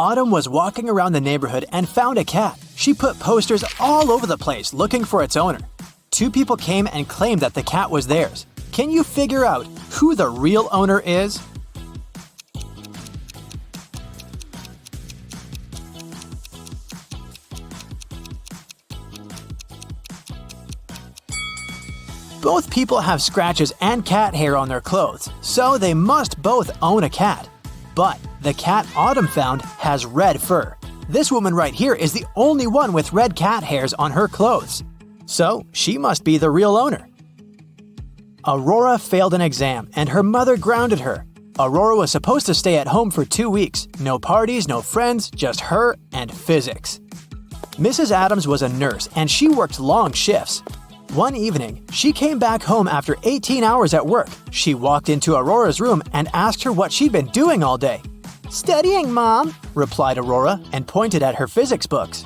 Autumn was walking around the neighborhood and found a cat. She put posters all over the place looking for its owner. 2 people came and claimed that the cat was theirs. Can you figure out who the real owner is? Both people have scratches and cat hair on their clothes, so they must both own a cat. But the cat Autumn found has red fur. This woman right here is the only one with red cat hairs on her clothes. So she must be the real owner. Aurora failed an exam and her mother grounded her. Aurora was supposed to stay at home for 2 weeks. No parties, no friends, just her and physics. Mrs. Adams was a nurse and she worked long shifts. One evening, she came back home after 18 hours at work. She walked into Aurora's room and asked her what she'd been doing all day. "Studying, Mom," replied Aurora and pointed at her physics books.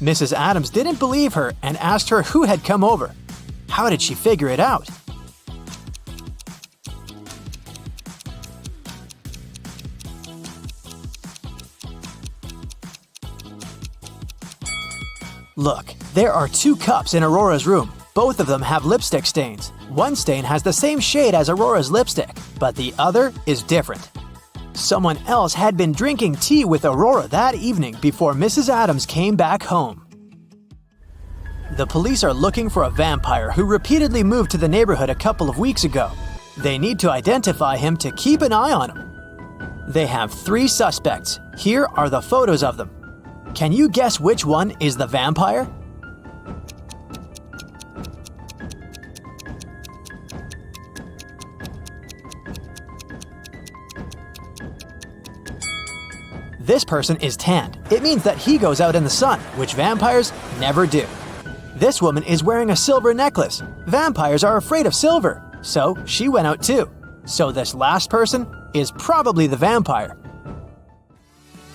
Mrs. Adams didn't believe her and asked her who had come over. How did she figure it out? Look, there are 2 cups in Aurora's room. Both of them have lipstick stains. One stain has the same shade as Aurora's lipstick, but the other is different. Someone else had been drinking tea with Aurora that evening before Mrs. Adams came back home. The police are looking for a vampire who repeatedly moved to the neighborhood a couple of weeks ago. They need to identify him to keep an eye on him. They have 3 suspects. Here are the photos of them. Can you guess which one is the vampire? This person is tanned. It means that he goes out in the sun, which vampires never do. This woman is wearing a silver necklace. Vampires are afraid of silver, so she went out too. So this last person is probably the vampire.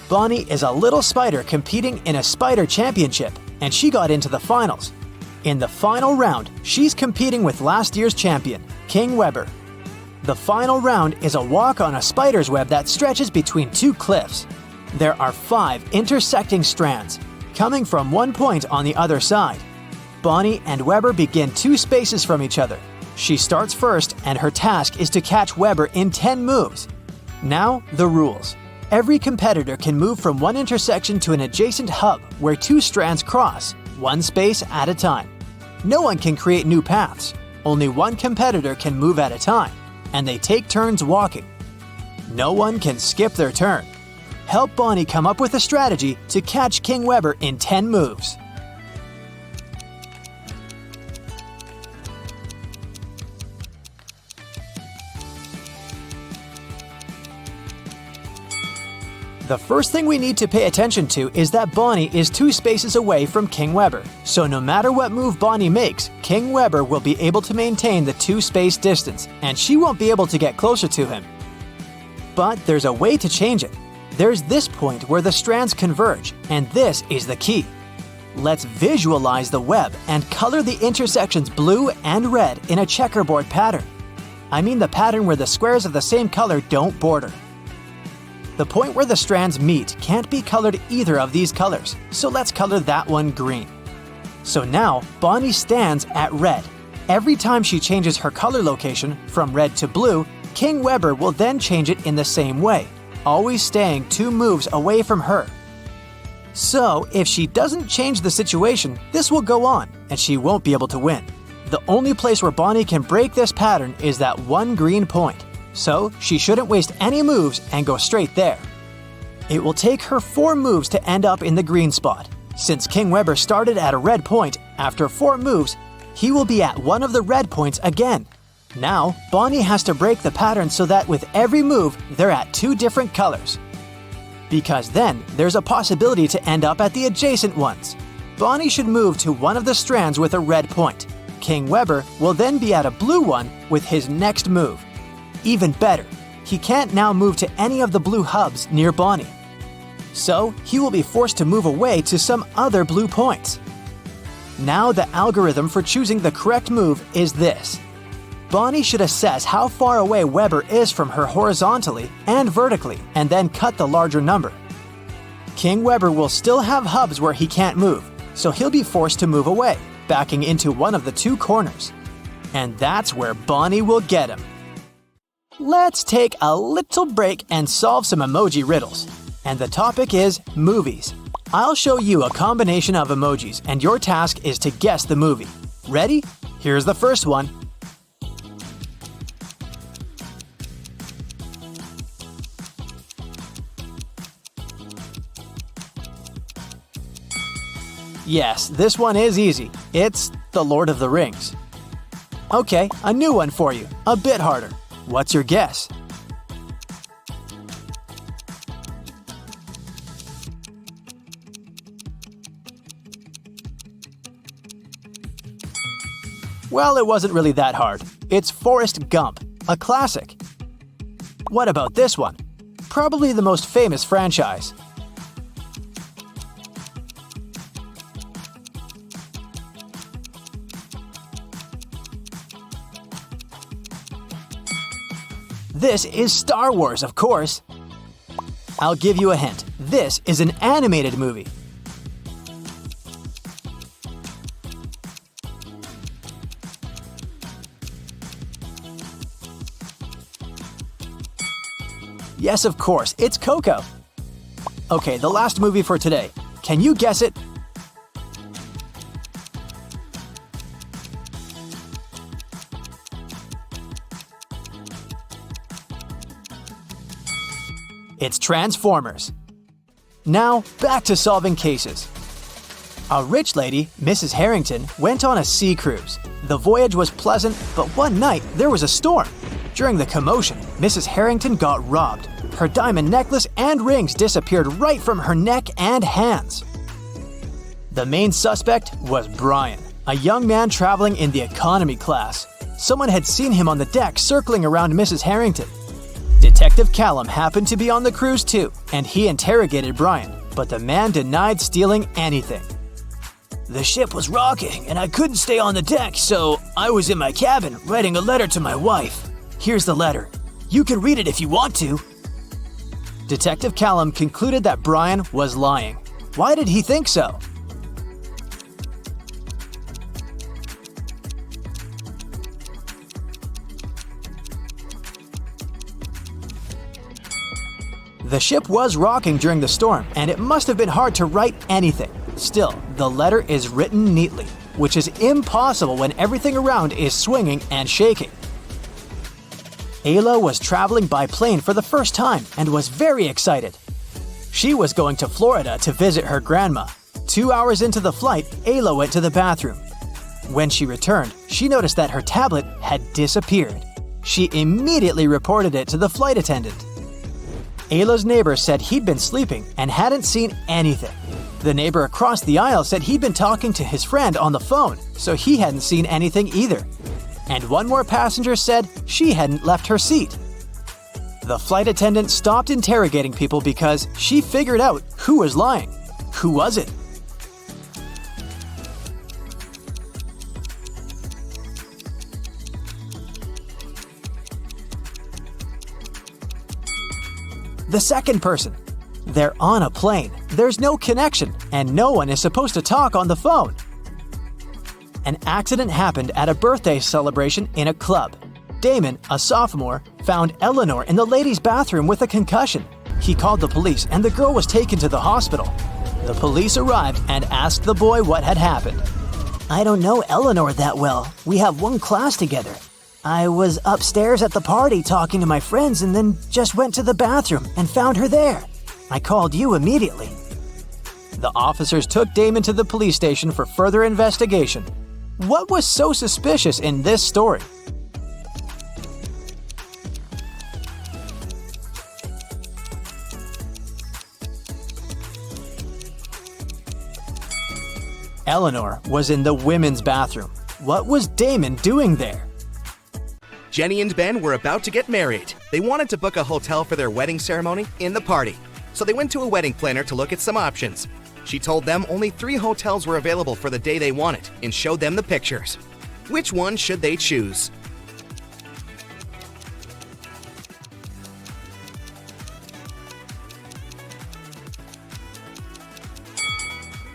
Bonnie is a little spider competing in a spider championship, and she got into the finals. In the final round, she's competing with last year's champion, King Webber. The final round is a walk on a spider's web that stretches between 2 cliffs. There are 5 intersecting strands, coming from one point on the other side. Bonnie and Webber begin 2 spaces from each other. She starts first, and her task is to catch Webber in 10 moves. Now, the rules. Every competitor can move from one intersection to an adjacent hub where 2 strands cross, 1 space at a time. No one can create new paths. Only one competitor can move at a time, and they take turns walking. No one can skip their turn. Help Bonnie come up with a strategy to catch King Webber in 10 moves. The first thing we need to pay attention to is that Bonnie is 2 spaces away from King Webber. So no matter what move Bonnie makes, King Webber will be able to maintain the 2-space distance, and she won't be able to get closer to him. But there's a way to change it. There's this point where the strands converge, and this is the key. Let's visualize the web and color the intersections blue and red in a checkerboard pattern. I mean the pattern where the squares of the same color don't border. The point where the strands meet can't be colored either of these colors, so let's color that one green. So now, Bonnie stands at red. Every time she changes her color location from red to blue, King Webber will then change it in the same way, always staying 2 moves away from her. So, if she doesn't change the situation, this will go on, and she won't be able to win. The only place where Bonnie can break this pattern is that one green point. So, she shouldn't waste any moves and go straight there. It will take her 4 moves to end up in the green spot. Since King Webber started at a red point, after 4 moves, he will be at one of the red points again. Now, Bonnie has to break the pattern so that with every move, they're at 2 different colors. Because then, there's a possibility to end up at the adjacent ones. Bonnie should move to one of the strands with a red point. King Webber will then be at a blue one with his next move. Even better, he can't now move to any of the blue hubs near Bonnie. So, he will be forced to move away to some other blue points. Now the algorithm for choosing the correct move is this. Bonnie should assess how far away Webber is from her horizontally and vertically, and then cut the larger number. King Webber will still have hubs where he can't move, so he'll be forced to move away, backing into one of the two corners. And that's where Bonnie will get him. Let's take a little break and solve some emoji riddles. And the topic is movies. I'll show you a combination of emojis, and your task is to guess the movie. Ready? Here's the first one. Yes, this one is easy. It's The Lord of the Rings. Okay, a new one for you, a bit harder. What's your guess? Well, it wasn't really that hard. It's Forrest Gump, a classic. What about this one? Probably the most famous franchise. This is Star Wars, of course. I'll give you a hint. This is an animated movie. Yes, of course, it's Coco. Okay, the last movie for today. Can you guess it? It's Transformers. Now, back to solving cases. A rich lady, Mrs. Harrington, went on a sea cruise. The voyage was pleasant, but one night there was a storm. During the commotion, Mrs. Harrington got robbed. Her diamond necklace and rings disappeared right from her neck and hands. The main suspect was Brian, a young man traveling in the economy class. Someone had seen him on the deck circling around Mrs. Harrington. Detective Callum happened to be on the cruise too, and he interrogated Brian, but the man denied stealing anything. The ship was rocking, and I couldn't stay on the deck, so I was in my cabin writing a letter to my wife. Here's the letter. You can read it if you want to. Detective Callum concluded that Brian was lying. Why did he think so? The ship was rocking during the storm, and it must have been hard to write anything. Still, the letter is written neatly, which is impossible when everything around is swinging and shaking. Ayla was traveling by plane for the first time and was very excited. She was going to Florida to visit her grandma. 2 hours into the flight, Ayla went to the bathroom. When she returned, she noticed that her tablet had disappeared. She immediately reported it to the flight attendant. Ayla's neighbor said he'd been sleeping and hadn't seen anything. The neighbor across the aisle said he'd been talking to his friend on the phone, so he hadn't seen anything either. And one more passenger said she hadn't left her seat. The flight attendant stopped interrogating people because she figured out who was lying. Who was it? The second person. They're on a plane. There's no connection, and no one is supposed to talk on the phone. An accident happened at a birthday celebration in a club. Damon, a sophomore, found Eleanor in the ladies' bathroom with a concussion. He called the police, and the girl was taken to the hospital. The police arrived and asked the boy what had happened. I don't know Eleanor that well. We have one class together. I was upstairs at the party talking to my friends and then just went to the bathroom and found her there. I called you immediately. The officers took Damon to the police station for further investigation. What was so suspicious in this story? Eleanor was in the women's bathroom. What was Damon doing there? Jenny and Ben were about to get married. They wanted to book a hotel for their wedding ceremony in the party, so they went to a wedding planner to look at some options. She told them only 3 hotels were available for the day they wanted and showed them the pictures. Which one should they choose?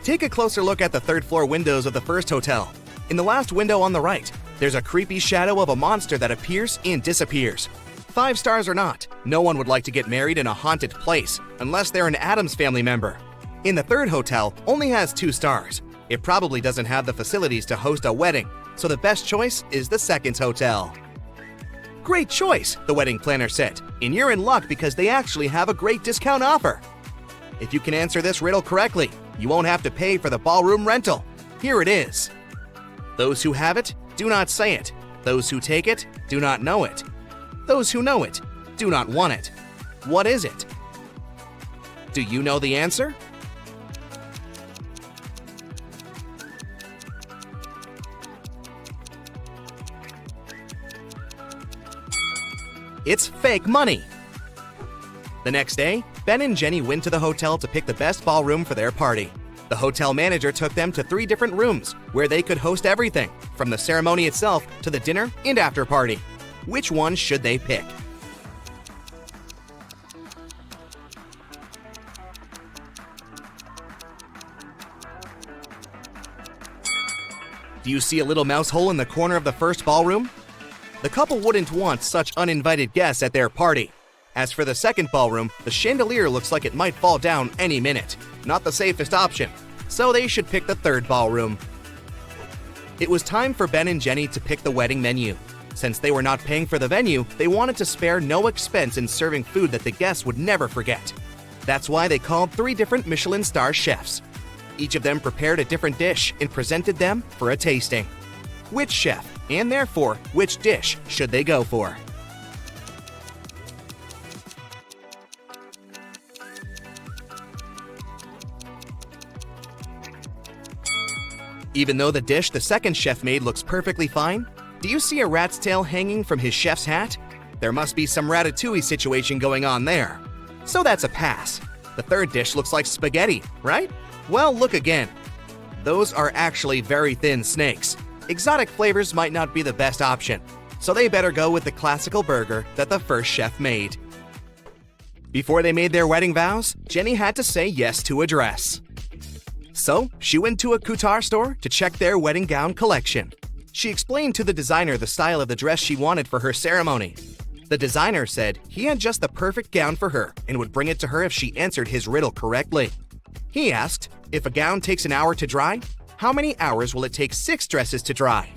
Take a closer look at the third-floor windows of the first hotel. In the last window on the right, there's a creepy shadow of a monster that appears and disappears. 5 stars or not, no one would like to get married in a haunted place unless they're an Addams Family member. In the third hotel, only has 2 stars. It probably doesn't have the facilities to host a wedding, so the best choice is the second hotel. Great choice, the wedding planner said, and you're in luck because they actually have a great discount offer. If you can answer this riddle correctly, you won't have to pay for the ballroom rental. Here it is. Those who have it, do not say it. Those who take it, do not know it. Those who know it, do not want it. What is it? Do you know the answer? It's fake money. The next day, Ben and Jenny went to the hotel to pick the best ballroom for their party. The hotel manager took them to 3 different rooms where they could host everything, from the ceremony itself to the dinner and after party. Which one should they pick? Do you see a little mouse hole in the corner of the first ballroom? The couple wouldn't want such uninvited guests at their party. As for the second ballroom, the chandelier looks like it might fall down any minute. Not the safest option, so they should pick the third ballroom. It was time for Ben and Jenny to pick the wedding menu. Since they were not paying for the venue, they wanted to spare no expense in serving food that the guests would never forget. That's why they called 3 different Michelin star chefs. Each of them prepared a different dish and presented them for a tasting. Which chef, and therefore which dish, should they go for? Even though the dish the second chef made looks perfectly fine, do you see a rat's tail hanging from his chef's hat? There must be some ratatouille situation going on there. So that's a pass. The third dish looks like spaghetti, right? Well, look again. Those are actually very thin snakes. Exotic flavors might not be the best option, so they better go with the classical burger that the first chef made. Before they made their wedding vows, Jenny had to say yes to a dress. So, she went to a couture store to check their wedding gown collection. She explained to the designer the style of the dress she wanted for her ceremony. The designer said he had just the perfect gown for her and would bring it to her if she answered his riddle correctly. He asked, if a gown takes an hour to dry, how many hours will it take 6 dresses to dry?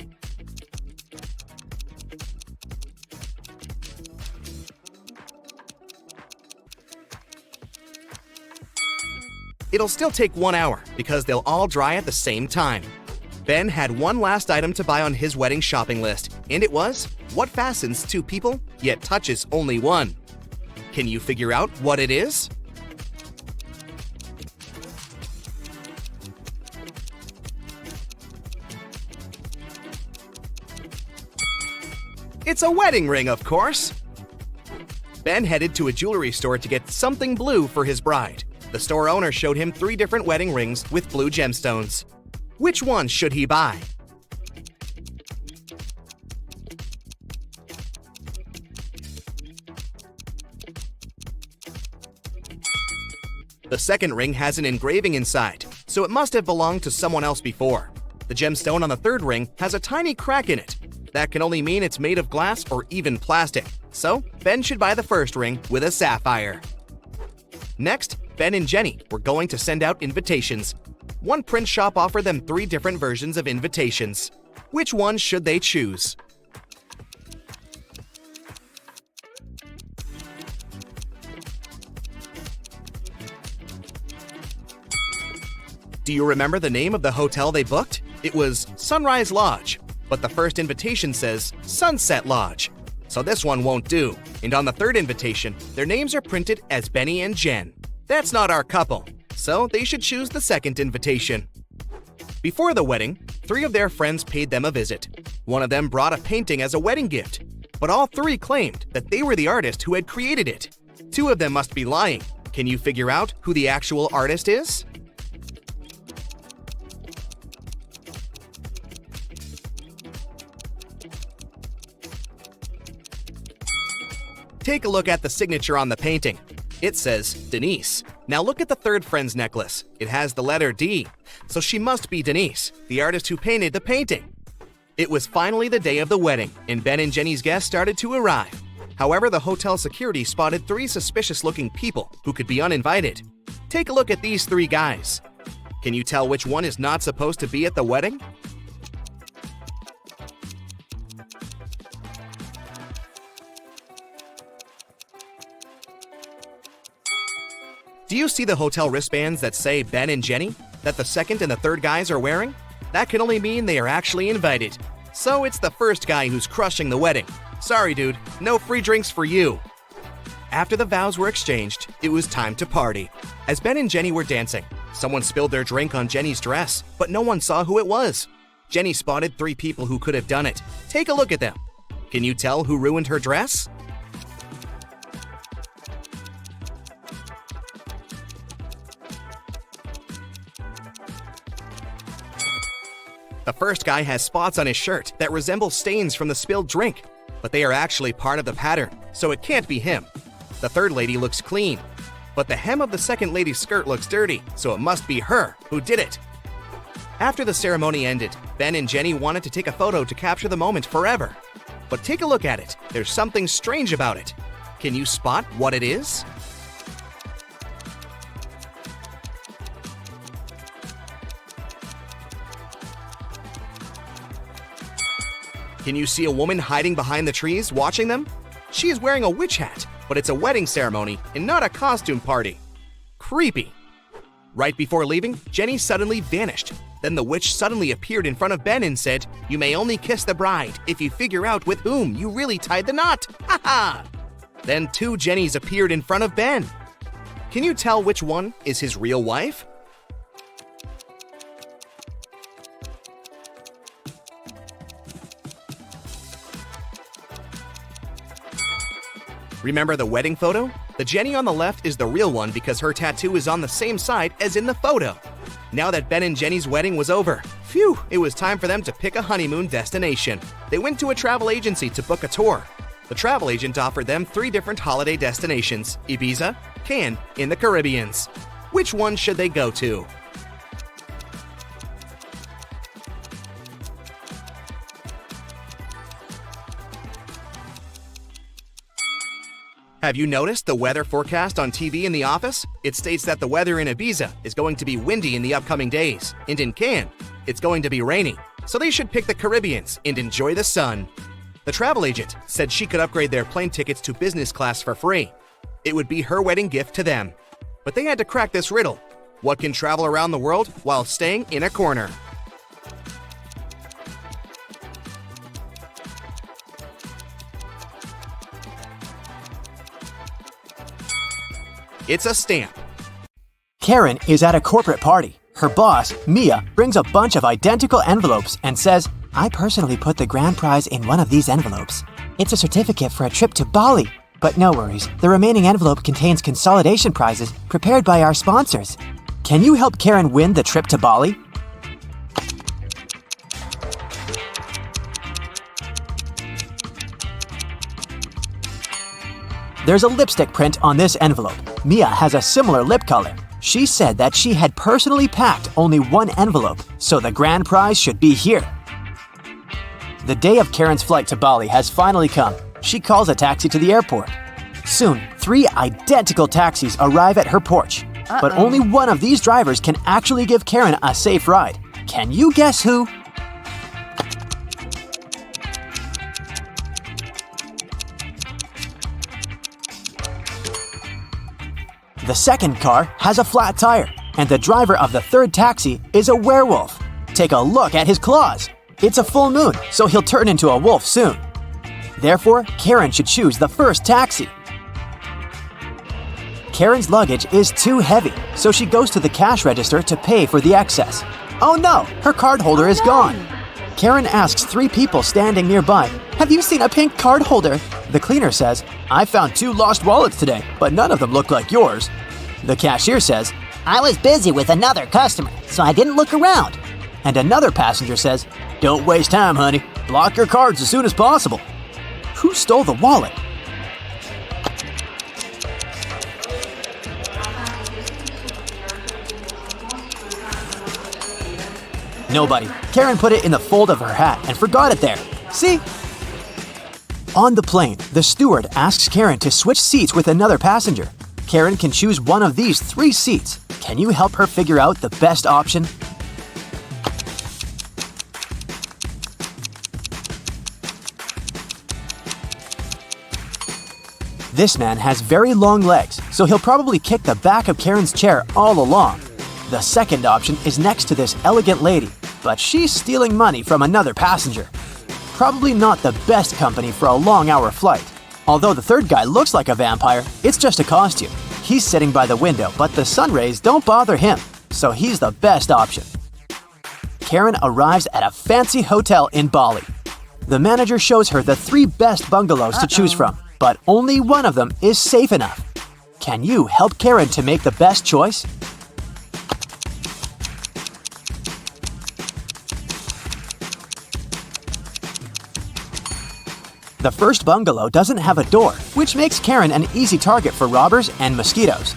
It'll still take 1 hour because they'll all dry at the same time. Ben had one last item to buy on his wedding shopping list, and it was what fastens 2 people yet touches only one. Can you figure out what it is? It's a wedding ring, of course. Ben headed to a jewelry store to get something blue for his bride. The store owner showed him 3 different wedding rings with blue gemstones. Which one should he buy? The second ring has an engraving inside, so it must have belonged to someone else before. The gemstone on the third ring has a tiny crack in it. That can only mean it's made of glass or even plastic, so Ben should buy the first ring with a sapphire. Next, Ben and Jenny were going to send out invitations. One print shop offered them 3 different versions of invitations. Which one should they choose? Do you remember the name of the hotel they booked? It was Sunrise Lodge, but the first invitation says Sunset Lodge. So this one won't do. And on the third invitation, their names are printed as Benny and Jen. That's not our couple, so they should choose the second invitation. Before the wedding, 3 of their friends paid them a visit. One of them brought a painting as a wedding gift, but all 3 claimed that they were the artist who had created it. 2 of them must be lying. Can you figure out who the actual artist is? Take a look at the signature on the painting. It says Denise. Now look at the third friend's necklace. It has the letter D, so she must be Denise, the artist who painted the painting. It was finally the day of the wedding, and Ben and Jenny's guests started to arrive. However, the hotel security spotted 3 suspicious-looking people who could be uninvited. Take a look at these 3 guys. Can you tell which one is not supposed to be at the wedding? Do you see the hotel wristbands that say Ben and Jenny that the second and the third guys are wearing? That can only mean they are actually invited. So it's the first guy who's crushing the wedding. Sorry, dude, no free drinks for you. After the vows were exchanged, it was time to party. As Ben and Jenny were dancing, someone spilled their drink on Jenny's dress, but no one saw who it was. Jenny spotted 3 people who could have done it. Take a look at them. Can you tell who ruined her dress? The first guy has spots on his shirt that resemble stains from the spilled drink, but they are actually part of the pattern, so it can't be him. The third lady looks clean, but the hem of the second lady's skirt looks dirty, so it must be her who did it. After the ceremony ended, Ben and Jenny wanted to take a photo to capture the moment forever. But take a look at it. There's something strange about it. Can you spot what it is? Can you see a woman hiding behind the trees watching them? She is wearing a witch hat, but it's a wedding ceremony and not a costume party. Creepy. Right before leaving, Jenny suddenly vanished. Then the witch suddenly appeared in front of Ben and said, "You may only kiss the bride if you figure out with whom you really tied the knot. Ha ha!" Then 2 Jennys appeared in front of Ben. Can you tell which one is his real wife? Remember the wedding photo? The Jenny on the left is the real one because her tattoo is on the same side as in the photo. Now that Ben and Jenny's wedding was over, phew, it was time for them to pick a honeymoon destination. They went to a travel agency to book a tour. The travel agent offered them 3 different holiday destinations: Ibiza, Cannes, in the Caribbeans. Which one should they go to? Have you noticed the weather forecast on TV in the office? It states that the weather in Ibiza is going to be windy in the upcoming days, and in Cannes, it's going to be rainy. So they should pick the Caribbeans and enjoy the sun. The travel agent said she could upgrade their plane tickets to business class for free. It would be her wedding gift to them. But they had to crack this riddle. What can travel around the world while staying in a corner? It's a stamp. Karen is at a corporate party. Her boss, Mia, brings a bunch of identical envelopes and says, "I personally put the grand prize in one of these envelopes. It's a certificate for a trip to Bali. But no worries, the remaining envelope contains consolidation prizes prepared by our sponsors. Can you help Karen win the trip to Bali?" There's a lipstick print on this envelope. Mia has a similar lip color. She said that she had personally packed only one envelope, so the grand prize should be here. The day of Karen's flight to Bali has finally come. She calls a taxi to the airport. Soon, 3 identical taxis arrive at her porch. But only one of these drivers can actually give Karen a safe ride. Can you guess who? The second car has a flat tire, and the driver of the third taxi is a werewolf. Take a look at his claws. It's a full moon, so he'll turn into a wolf soon. Therefore, Karen should choose the first taxi. Karen's luggage is too heavy, so she goes to the cash register to pay for the excess. Oh no, her card holder is gone. Karen asks 3 people standing nearby, "Have you seen a pink card holder?" The cleaner says, "I found 2 lost wallets today, but none of them look like yours." The cashier says, "I was busy with another customer, so I didn't look around." and another passenger says, "Don't waste time, honey. Block your cards as soon as possible." Who stole the wallet? Nobody. Karen put it in the fold of her hat and forgot it there. See? On the plane, the steward asks Karen to switch seats with another passenger. Karen can choose one of these 3 seats. Can you help her figure out the best option? This man has very long legs, so he'll probably kick the back of Karen's chair all along. The second option is next to this elegant lady, but she's stealing money from another passenger. Probably not the best company for a long-hour flight. Although the third guy looks like a vampire, it's just a costume. He's sitting by the window, but the sun rays don't bother him, so he's the best option. Karen arrives at a fancy hotel in Bali. The manager shows her the 3 best bungalows to choose from, but only one of them is safe enough. Can you help Karen to make the best choice? The first bungalow doesn't have a door, which makes Karen an easy target for robbers and mosquitoes.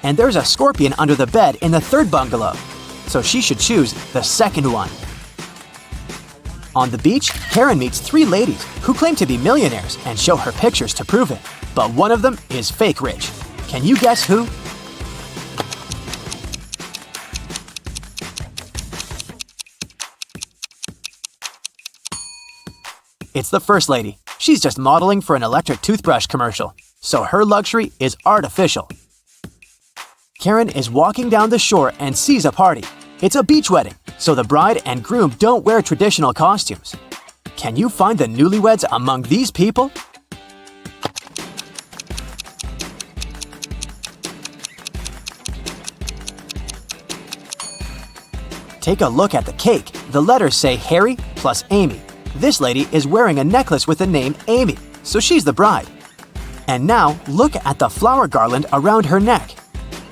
And there's a scorpion under the bed in the third bungalow, so she should choose the second one. On the beach, Karen meets 3 ladies who claim to be millionaires and show her pictures to prove it. But one of them is fake rich. Can you guess who? It's the first lady. She's just modeling for an electric toothbrush commercial, so her luxury is artificial. Karen is walking down the shore and sees a party. It's a beach wedding, so the bride and groom don't wear traditional costumes. Can you find the newlyweds among these people? Take a look at the cake. The letters say Harry plus Amy. This lady is wearing a necklace with the name Amy, so she's the bride. And now, look at the flower garland around her neck.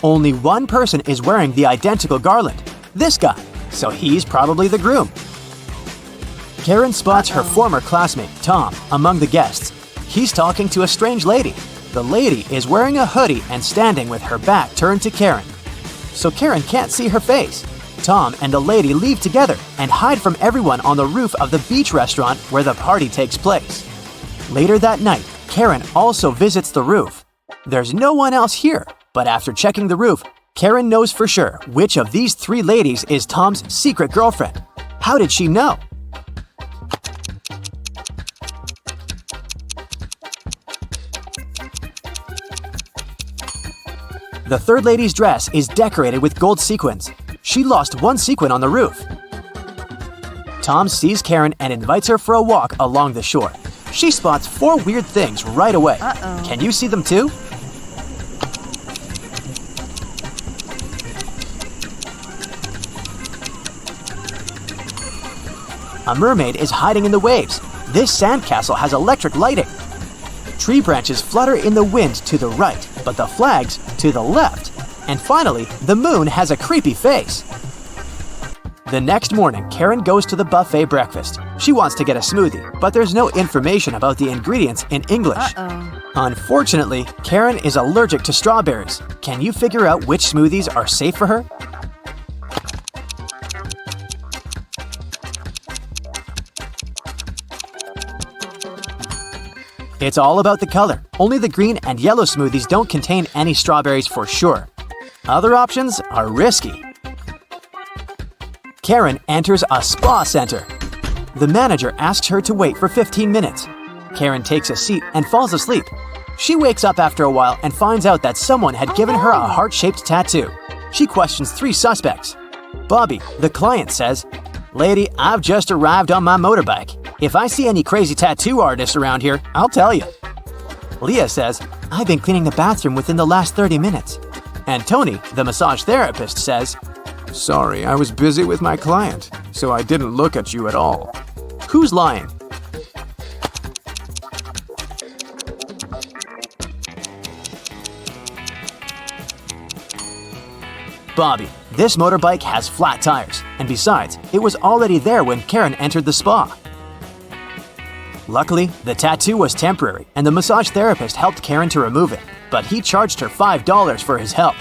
Only one person is wearing the identical garland, this guy, so he's probably the groom. Karen spots her former classmate, Tom, among the guests. He's talking to a strange lady. The lady is wearing a hoodie and standing with her back turned to Karen, so Karen can't see her face. Tom and the lady leave together and hide from everyone on the roof of the beach restaurant where the party takes place. Later that night, Karen also visits the roof. There's no one else here, but after checking the roof, Karen knows for sure which of these 3 ladies is Tom's secret girlfriend. How did she know? The third lady's dress is decorated with gold sequins. She lost one sequin on the roof. Tom sees Karen and invites her for a walk along the shore. She spots 4 weird things right away. Can you see them too? A mermaid is hiding in the waves. This sandcastle has electric lighting. Tree branches flutter in the wind to the right, but the flags to the left. And finally, the moon has a creepy face. The next morning, Karen goes to the buffet breakfast. She wants to get a smoothie, but there's no information about the ingredients in English. Unfortunately, Karen is allergic to strawberries. Can you figure out which smoothies are safe for her? It's all about the color. Only the green and yellow smoothies don't contain any strawberries for sure. Other options are risky. Karen enters a spa center. The manager asks her to wait for 15 minutes. Karen takes a seat and falls asleep. She wakes up after a while and finds out that someone had given her a heart-shaped tattoo. She questions 3 suspects. Bobby, the client, says, "Lady, I've just arrived on my motorbike. If I see any crazy tattoo artists around here, I'll tell you." Leah says, "I've been cleaning the bathroom within the last 30 minutes. And Tony, the massage therapist, says, "Sorry, I was busy with my client, so I didn't look at you at all." Who's lying? Bobby. This motorbike has flat tires, and besides, it was already there when Karen entered the spa. Luckily, the tattoo was temporary, and the massage therapist helped Karen to remove it, but he charged her $5 for his help.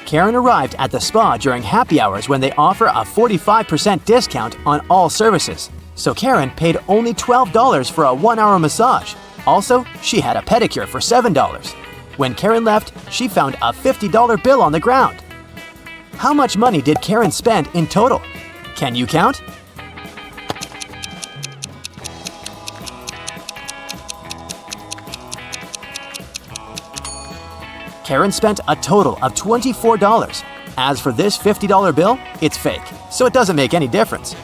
Karen arrived at the spa during happy hours when they offer a 45% discount on all services. So Karen paid only $12 for a 1-hour massage. Also, she had a pedicure for $7. When Karen left, she found a $50 bill on the ground. How much money did Karen spend in total? Can you count? Karen spent a total of $24. As for this $50 bill, it's fake, so it doesn't make any difference.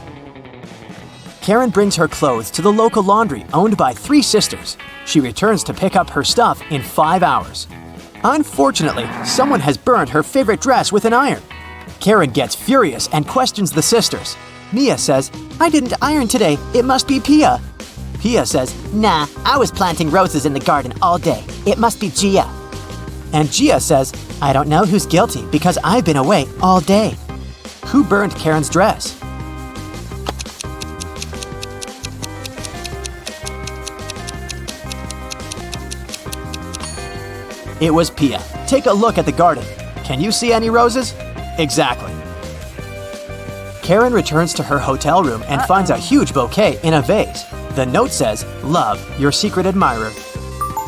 Karen brings her clothes to the local laundry owned by 3 sisters. She returns to pick up her stuff in 5 hours. Unfortunately, someone has burned her favorite dress with an iron. Karen gets furious and questions the sisters. Mia says, "I didn't iron today, it must be Pia." Pia says, Nah, I was planting roses in the garden all day. It must be Gia. and Gia says, "I don't know who's guilty because I've been away all day." Who burned Karen's dress? It was Pia. Take a look at the garden. Can you see any roses? Exactly. Karen returns to her hotel room and finds a huge bouquet in a vase. The note says, "Love, your secret admirer."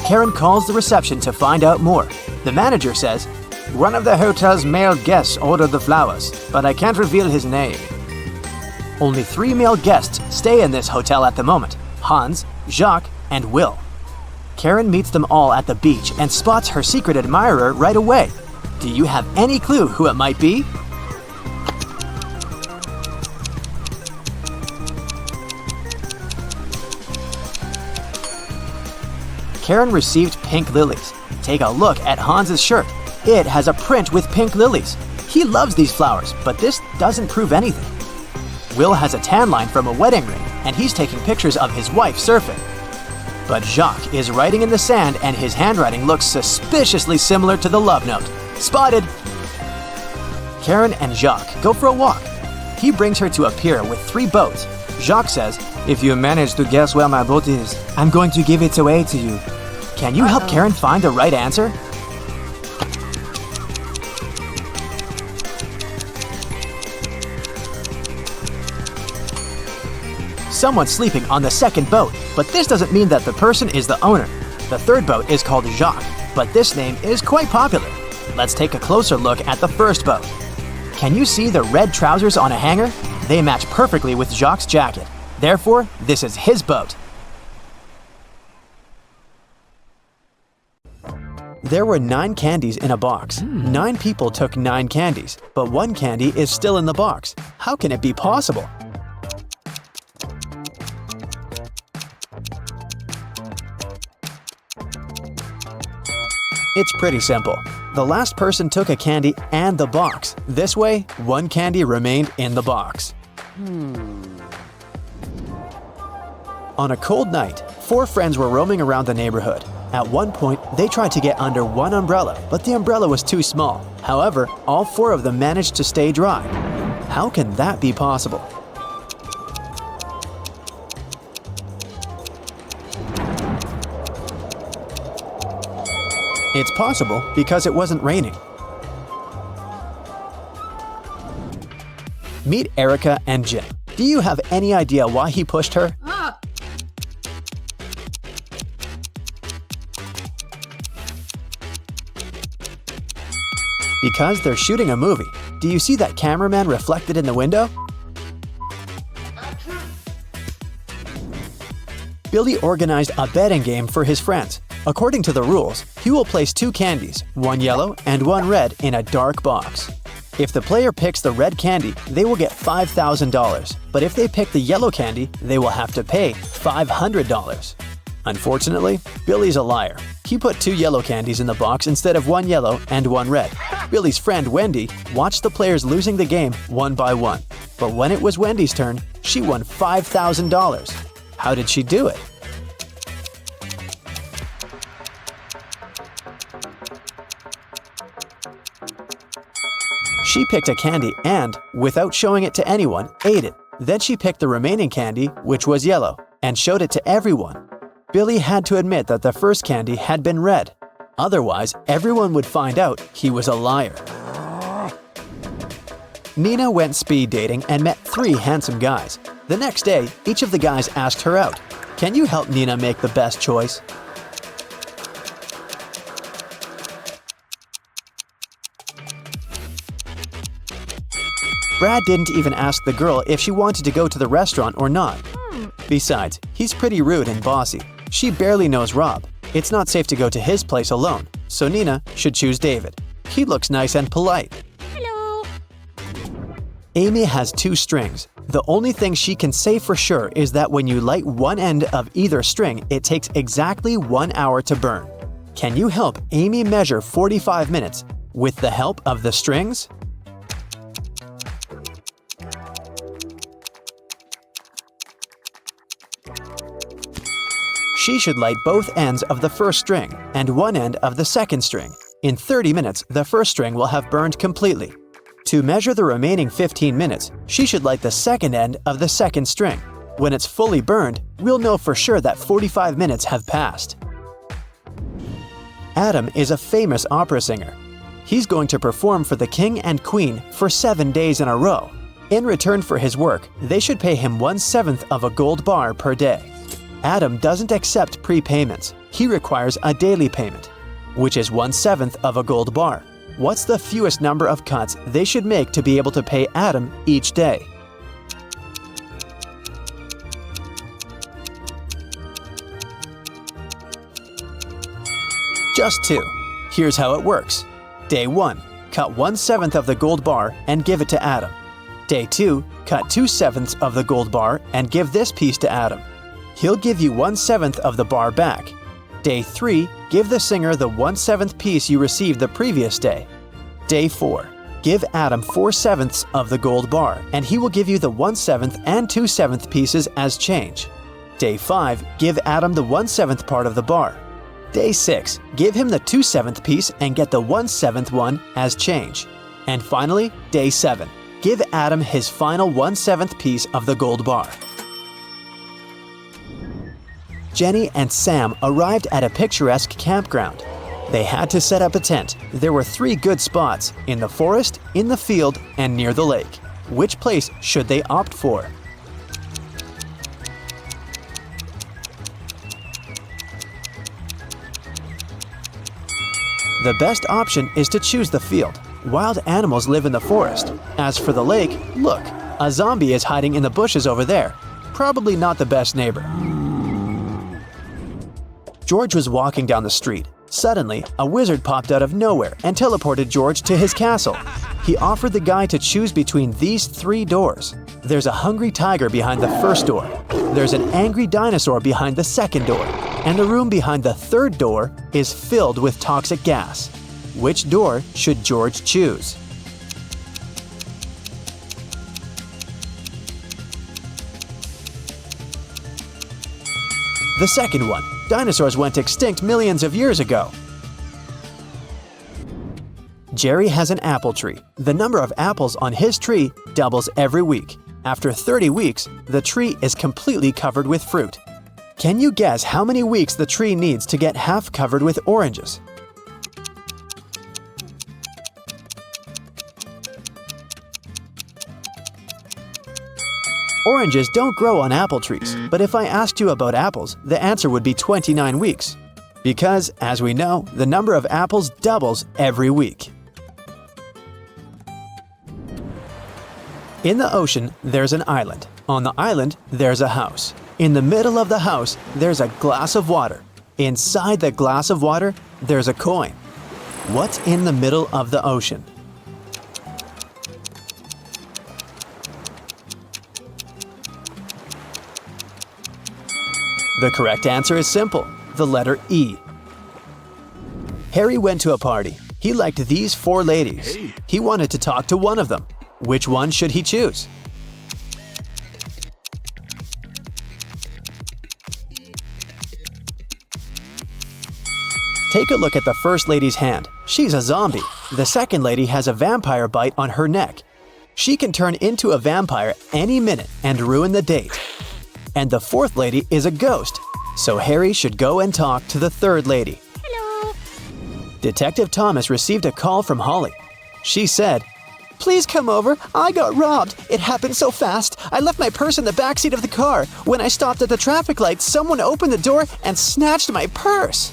Karen calls the reception to find out more. The manager says, "One of the hotel's male guests ordered the flowers, but I can't reveal his name." Only 3 male guests stay in this hotel at the moment: Hans, Jacques, and Will. Karen meets them all at the beach and spots her secret admirer right away. Do you have any clue who it might be? Karen received pink lilies. Take a look at Hans's shirt. It has a print with pink lilies. He loves these flowers, but this doesn't prove anything. Will has a tan line from a wedding ring, and he's taking pictures of his wife surfing. But Jacques is writing in the sand, and his handwriting looks suspiciously similar to the love note. Spotted! Karen and Jacques go for a walk. He brings her to a pier with 3 boats. Jacques says, "If you manage to guess where my boat is, I'm going to give it away to you." Can you help Karen find the right answer? Someone's sleeping on the second boat, but this doesn't mean that the person is the owner. The third boat is called Jacques, but this name is quite popular. Let's take a closer look at the first boat. Can you see the red trousers on a hanger? They match perfectly with Jacques' jacket. Therefore, this is his boat. There were 9 candies in a box. 9 people took 9 candies, but 1 candy is still in the box. How can it be possible? It's pretty simple. The last person took a candy and the box. This way, 1 candy remained in the box. On a cold night, 4 friends were roaming around the neighborhood. At one point, they tried to get under one umbrella, but the umbrella was too small. However, all 4 of them managed to stay dry. How can that be possible? It's possible because it wasn't raining. Meet Erica and Jim. Do you have any idea why he pushed her? Because they're shooting a movie. Do you see that cameraman reflected in the window? Billy organized a betting game for his friends. According to the rules, he will place 2 candies, 1 yellow and 1 red, in a dark box. If the player picks the red candy, they will get $5,000. But if they pick the yellow candy, they will have to pay $500. Unfortunately, Billy's a liar. He put 2 yellow candies in the box instead of 1 yellow and 1 red. Billy's friend Wendy watched the players losing the game one by one. But when it was Wendy's turn, she won $5,000. How did she do it? She picked a candy and, without showing it to anyone, ate it. Then she picked the remaining candy, which was yellow, and showed it to everyone. Billy had to admit that the first candy had been red. Otherwise, everyone would find out he was a liar. Nina went speed dating and met 3 handsome guys. The next day, each of the guys asked her out. Can you help Nina make the best choice? Brad didn't even ask the girl if she wanted to go to the restaurant or not. Besides, he's pretty rude and bossy. She barely knows Rob. It's not safe to go to his place alone, so Nina should choose David. He looks nice and polite. Hello. Amy has 2 strings. The only thing she can say for sure is that when you light one end of either string, it takes exactly 1 hour to burn. Can you help Amy measure 45 minutes with the help of the strings? She should light both ends of the first string and one end of the second string. In 30 minutes, the first string will have burned completely. To measure the remaining 15 minutes, she should light the second end of the second string. When it's fully burned, we'll know for sure that 45 minutes have passed. Adam is a famous opera singer. He's going to perform for the king and queen for 7 days in a row. In return for his work, they should pay him 1/7 of a gold bar per day. Adam doesn't accept prepayments. He requires a daily payment, which is 1/7 of a gold bar. What's the fewest number of cuts they should make to be able to pay Adam each day? Just 2. Here's how it works. Day 1. Cut 1/7 of the gold bar and give it to Adam. Day 2. Cut 2/7 of the gold bar and give this piece to Adam. He'll give you 1/7 of the bar back. Day 3, give the singer the 1/7 piece you received the previous day. Day 4, give Adam 4/7 of the gold bar, and he will give you the 1/7 and 2/7 pieces as change. Day 5, give Adam the 1/7 part of the bar. Day 6, give him the 2/7 piece and get the 1/7 one as change. And finally, Day 7, give Adam his final 1/7 piece of the gold bar. Jenny and Sam arrived at a picturesque campground. They had to set up a tent. There were 3 good spots: in the forest, in the field, and near the lake. Which place should they opt for? The best option is to choose the field. Wild animals live in the forest. As for the lake, look, a zombie is hiding in the bushes over there. Probably not the best neighbor. George was walking down the street. Suddenly, a wizard popped out of nowhere and teleported George to his castle. He offered the guy to choose between these 3 doors. There's a hungry tiger behind the first door. There's an angry dinosaur behind the second door. And the room behind the third door is filled with toxic gas. Which door should George choose? The second one. Dinosaurs went extinct millions of years ago. Jerry has an apple tree. The number of apples on his tree doubles every week. After 30 weeks, the tree is completely covered with fruit. Can you guess how many weeks the tree needs to get half covered with oranges? Oranges don't grow on apple trees, but if I asked you about apples, the answer would be 29 weeks. Because, as we know, the number of apples doubles every week. In the ocean, there's an island. On the island, there's a house. In the middle of the house, there's a glass of water. Inside the glass of water, there's a coin. What's in the middle of the ocean? The correct answer is simple, the letter E. Harry went to a party. He liked these 4 ladies. He wanted to talk to one of them. Which one should he choose? Take a look at the first lady's hand. She's a zombie. The second lady has a vampire bite on her neck. She can turn into a vampire any minute and ruin the date. And the fourth lady is a ghost, so Harry should go and talk to the third lady. Hello. Detective Thomas received a call from Holly. She said, Please come over. I got robbed. It happened so fast. I left my purse in the backseat of the car. When I stopped at the traffic light, someone opened the door and snatched my purse.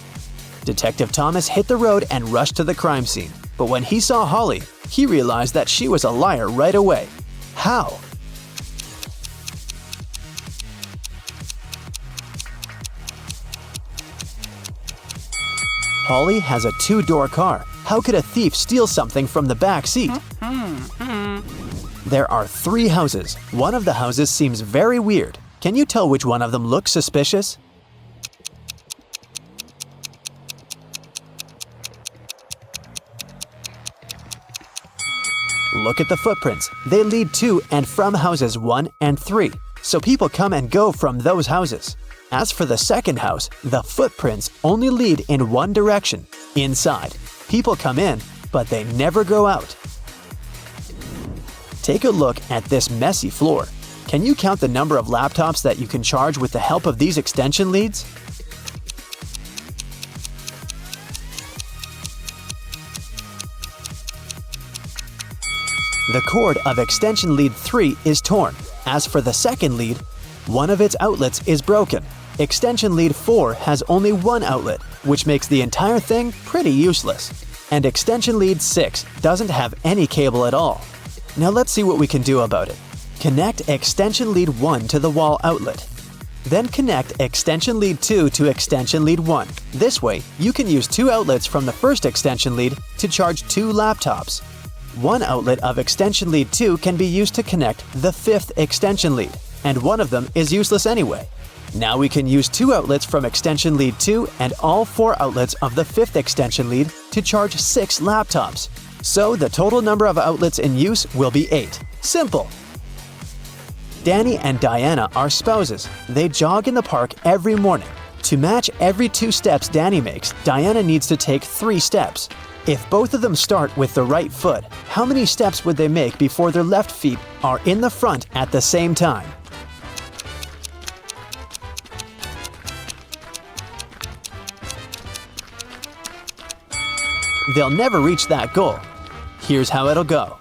Detective Thomas hit the road and rushed to the crime scene. But when he saw Holly, he realized that she was a liar right away. How? Holly has a two-door car. How could a thief steal something from the back seat? There are 3 houses. One of the houses seems very weird. Can you tell which one of them looks suspicious? Look at the footprints. They lead to and from houses 1 and 3, so people come and go from those houses. As for the second house, the footprints only lead in one direction, inside. People come in, but they never go out. Take a look at this messy floor. Can you count the number of laptops that you can charge with the help of these extension leads? The cord of extension lead 3 is torn. As for the second lead, one of its outlets is broken. Extension lead 4 has only one outlet, which makes the entire thing pretty useless. And extension lead 6 doesn't have any cable at all. Now let's see what we can do about it. Connect extension lead 1 to the wall outlet. Then connect extension lead 2 to extension lead 1. This way, you can use 2 outlets from the first extension lead to charge 2 laptops. One outlet of extension lead 2 can be used to connect the 5th extension lead, and one of them is useless anyway. Now we can use 2 outlets from extension lead 2 and all 4 outlets of the 5th extension lead to charge 6 laptops. So the total number of outlets in use will be 8. Simple! Danny and Diana are spouses. They jog in the park every morning. To match every 2 steps Danny makes, Diana needs to take 3 steps. If both of them start with the right foot, how many steps would they make before their left feet are in the front at the same time? They'll never reach that goal. Here's how it'll go.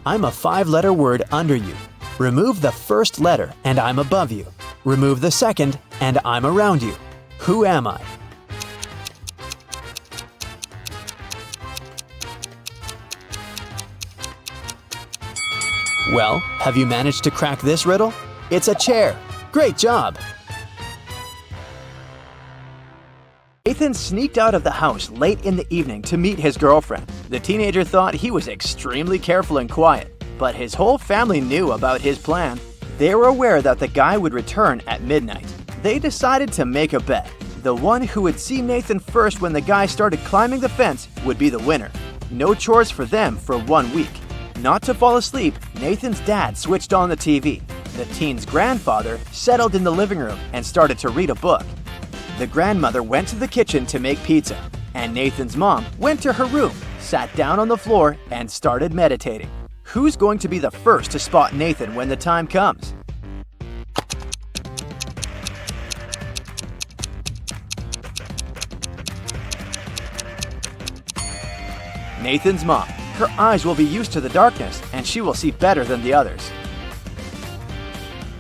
I'm a 5-letter word under you. Remove the first letter and I'm above you. Remove the second and I'm around you. Who am I? Well, have you managed to crack this riddle? It's a chair. Great job! Nathan sneaked out of the house late in the evening to meet his girlfriend. The teenager thought he was extremely careful and quiet, but his whole family knew about his plan. They were aware that the guy would return at midnight. They decided to make a bet. The one who would see Nathan first when the guy started climbing the fence would be the winner. No chores for them for 1 week. Not to fall asleep, Nathan's dad switched on the TV. The teen's grandfather settled in the living room and started to read a book. The grandmother went to the kitchen to make pizza, and Nathan's mom went to her room, sat down on the floor, and started meditating. Who's going to be the first to spot Nathan when the time comes? Nathan's mom. Her eyes will be used to the darkness, and she will see better than the others.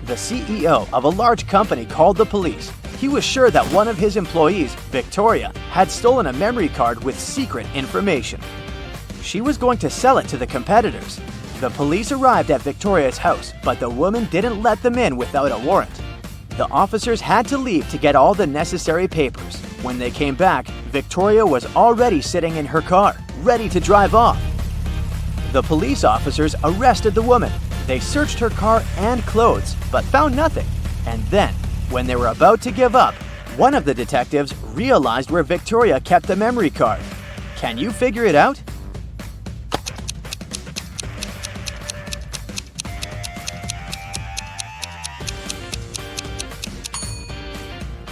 The CEO of a large company called the police. He was sure that one of his employees, Victoria, had stolen a memory card with secret information. She was going to sell it to the competitors. The police arrived at Victoria's house, but the woman didn't let them in without a warrant. The officers had to leave to get all the necessary papers. When they came back, Victoria was already sitting in her car, ready to drive off. The police officers arrested the woman. They searched her car and clothes, but found nothing. And then, when they were about to give up, one of the detectives realized where Victoria kept the memory card. Can you figure it out?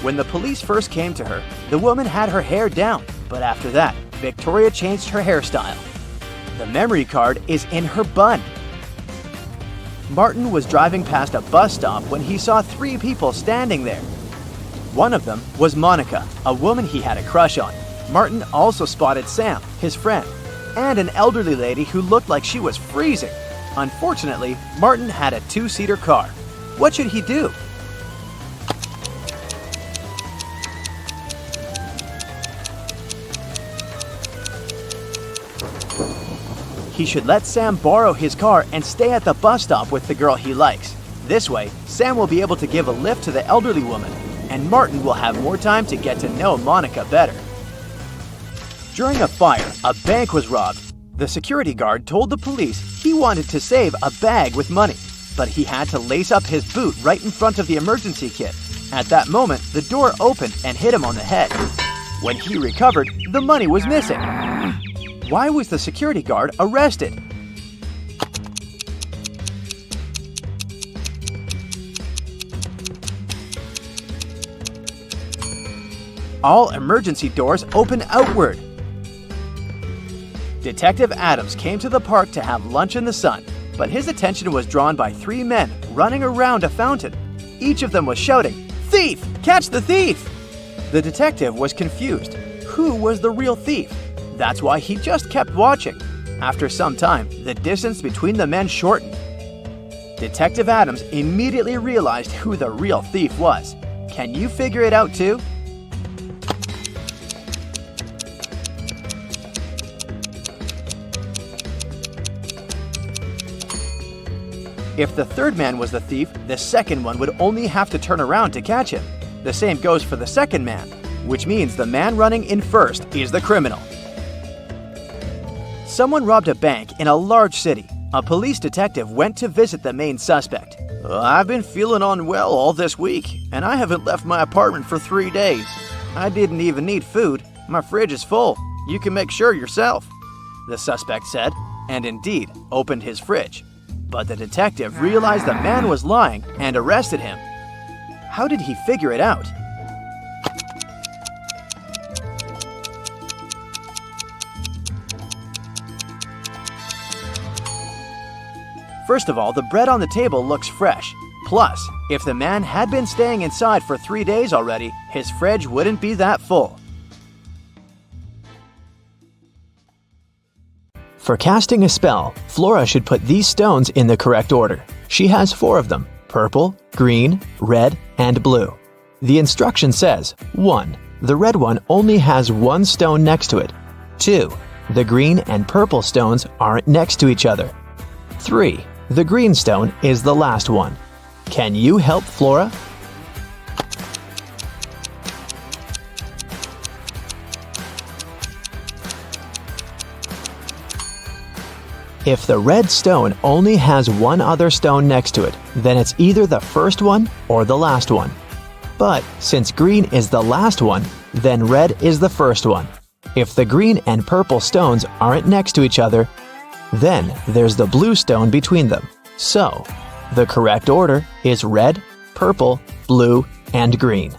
When the police first came to her, the woman had her hair down, but after that, Victoria changed her hairstyle. The memory card is in her bun. Martin was driving past a bus stop when he saw 3 people standing there. One of them was Monica, a woman he had a crush on. Martin also spotted Sam, his friend. and an elderly lady who looked like she was freezing. Unfortunately, Martin had a two-seater car. What should he do? He should let Sam borrow his car and stay at the bus stop with the girl he likes. This way, Sam will be able to give a lift to the elderly woman, and Martin will have more time to get to know Monica better. During a fire, a bank was robbed. The security guard told the police he wanted to save a bag with money, but he had to lace up his boot right in front of the emergency kit. At that moment, the door opened and hit him on the head. When he recovered, the money was missing. Why was the security guard arrested? All emergency doors open outward. Detective Adams came to the park to have lunch in the sun, but his attention was drawn by three men running around a fountain. Each of them was shouting, "Thief! Catch the thief!" The detective was confused. Who was the real thief? That's why he just kept watching. After some time, the distance between the men shortened. Detective Adams immediately realized who the real thief was. Can you figure it out too? If the third man was the thief, the second one would only have to turn around to catch him. The same goes for the second man, which means the man running in first is the criminal. Someone robbed a bank in a large city. A police detective went to visit the main suspect. "I've been feeling unwell all this week, and I haven't left my apartment for 3 days. I didn't even need food. My fridge is full. You can make sure yourself," the suspect said, and indeed opened his fridge. But the detective realized the man was lying and arrested him. How did he figure it out? First of all, the bread on the table looks fresh. Plus, if the man had been staying inside for 3 days already, his fridge wouldn't be that full. For casting a spell, Flora should put these stones in the correct order. She has 4 of them: purple, green, red, and blue. The instruction says, 1. The red one only has 1 stone next to it. 2. The green and purple stones aren't next to each other. 3. The green stone is the last one. Can you help Flora? If the red stone only has 1 other stone next to it, then it's either the first one or the last one. But since green is the last one, then red is the first one. If the green and purple stones aren't next to each other, then there's the blue stone between them. So, the correct order is red, purple, blue, and green.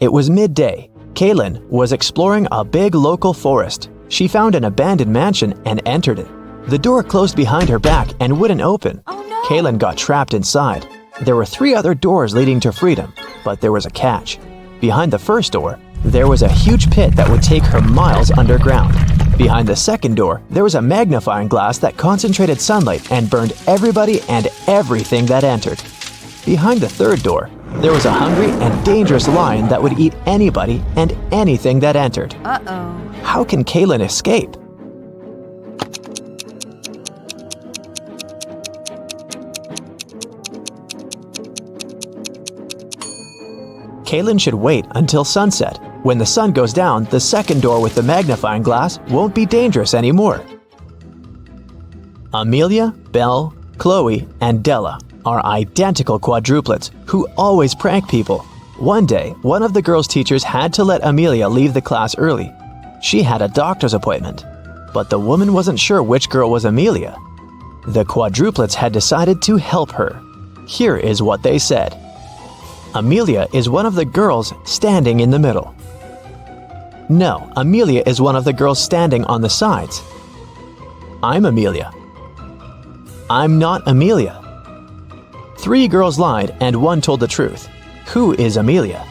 It was midday. Kaylin was exploring a big local forest. She found an abandoned mansion and entered it. The door closed behind her back and wouldn't open. Oh no! Kaylin got trapped inside. There were 3 other doors leading to freedom, but there was a catch. Behind the first door, there was a huge pit that would take her miles underground. Behind the second door, there was a magnifying glass that concentrated sunlight and burned everybody and everything that entered. Behind the third door, there was a hungry and dangerous lion that would eat anybody and anything that entered. Uh-oh. How can Kaylin escape? Kaylin should wait until sunset. When the sun goes down, the second door with the magnifying glass won't be dangerous anymore. Amelia, Belle, Chloe, and Della are identical quadruplets who always prank people. One day, one of the girls' teachers had to let Amelia leave the class early. She had a doctor's appointment, but the woman wasn't sure which girl was Amelia. The quadruplets had decided to help her. Here is what they said. Amelia is one of the girls standing in the middle. No, Amelia is one of the girls standing on the sides. I'm Amelia. I'm not Amelia. 3 girls lied and 1 told the truth. Who is Amelia?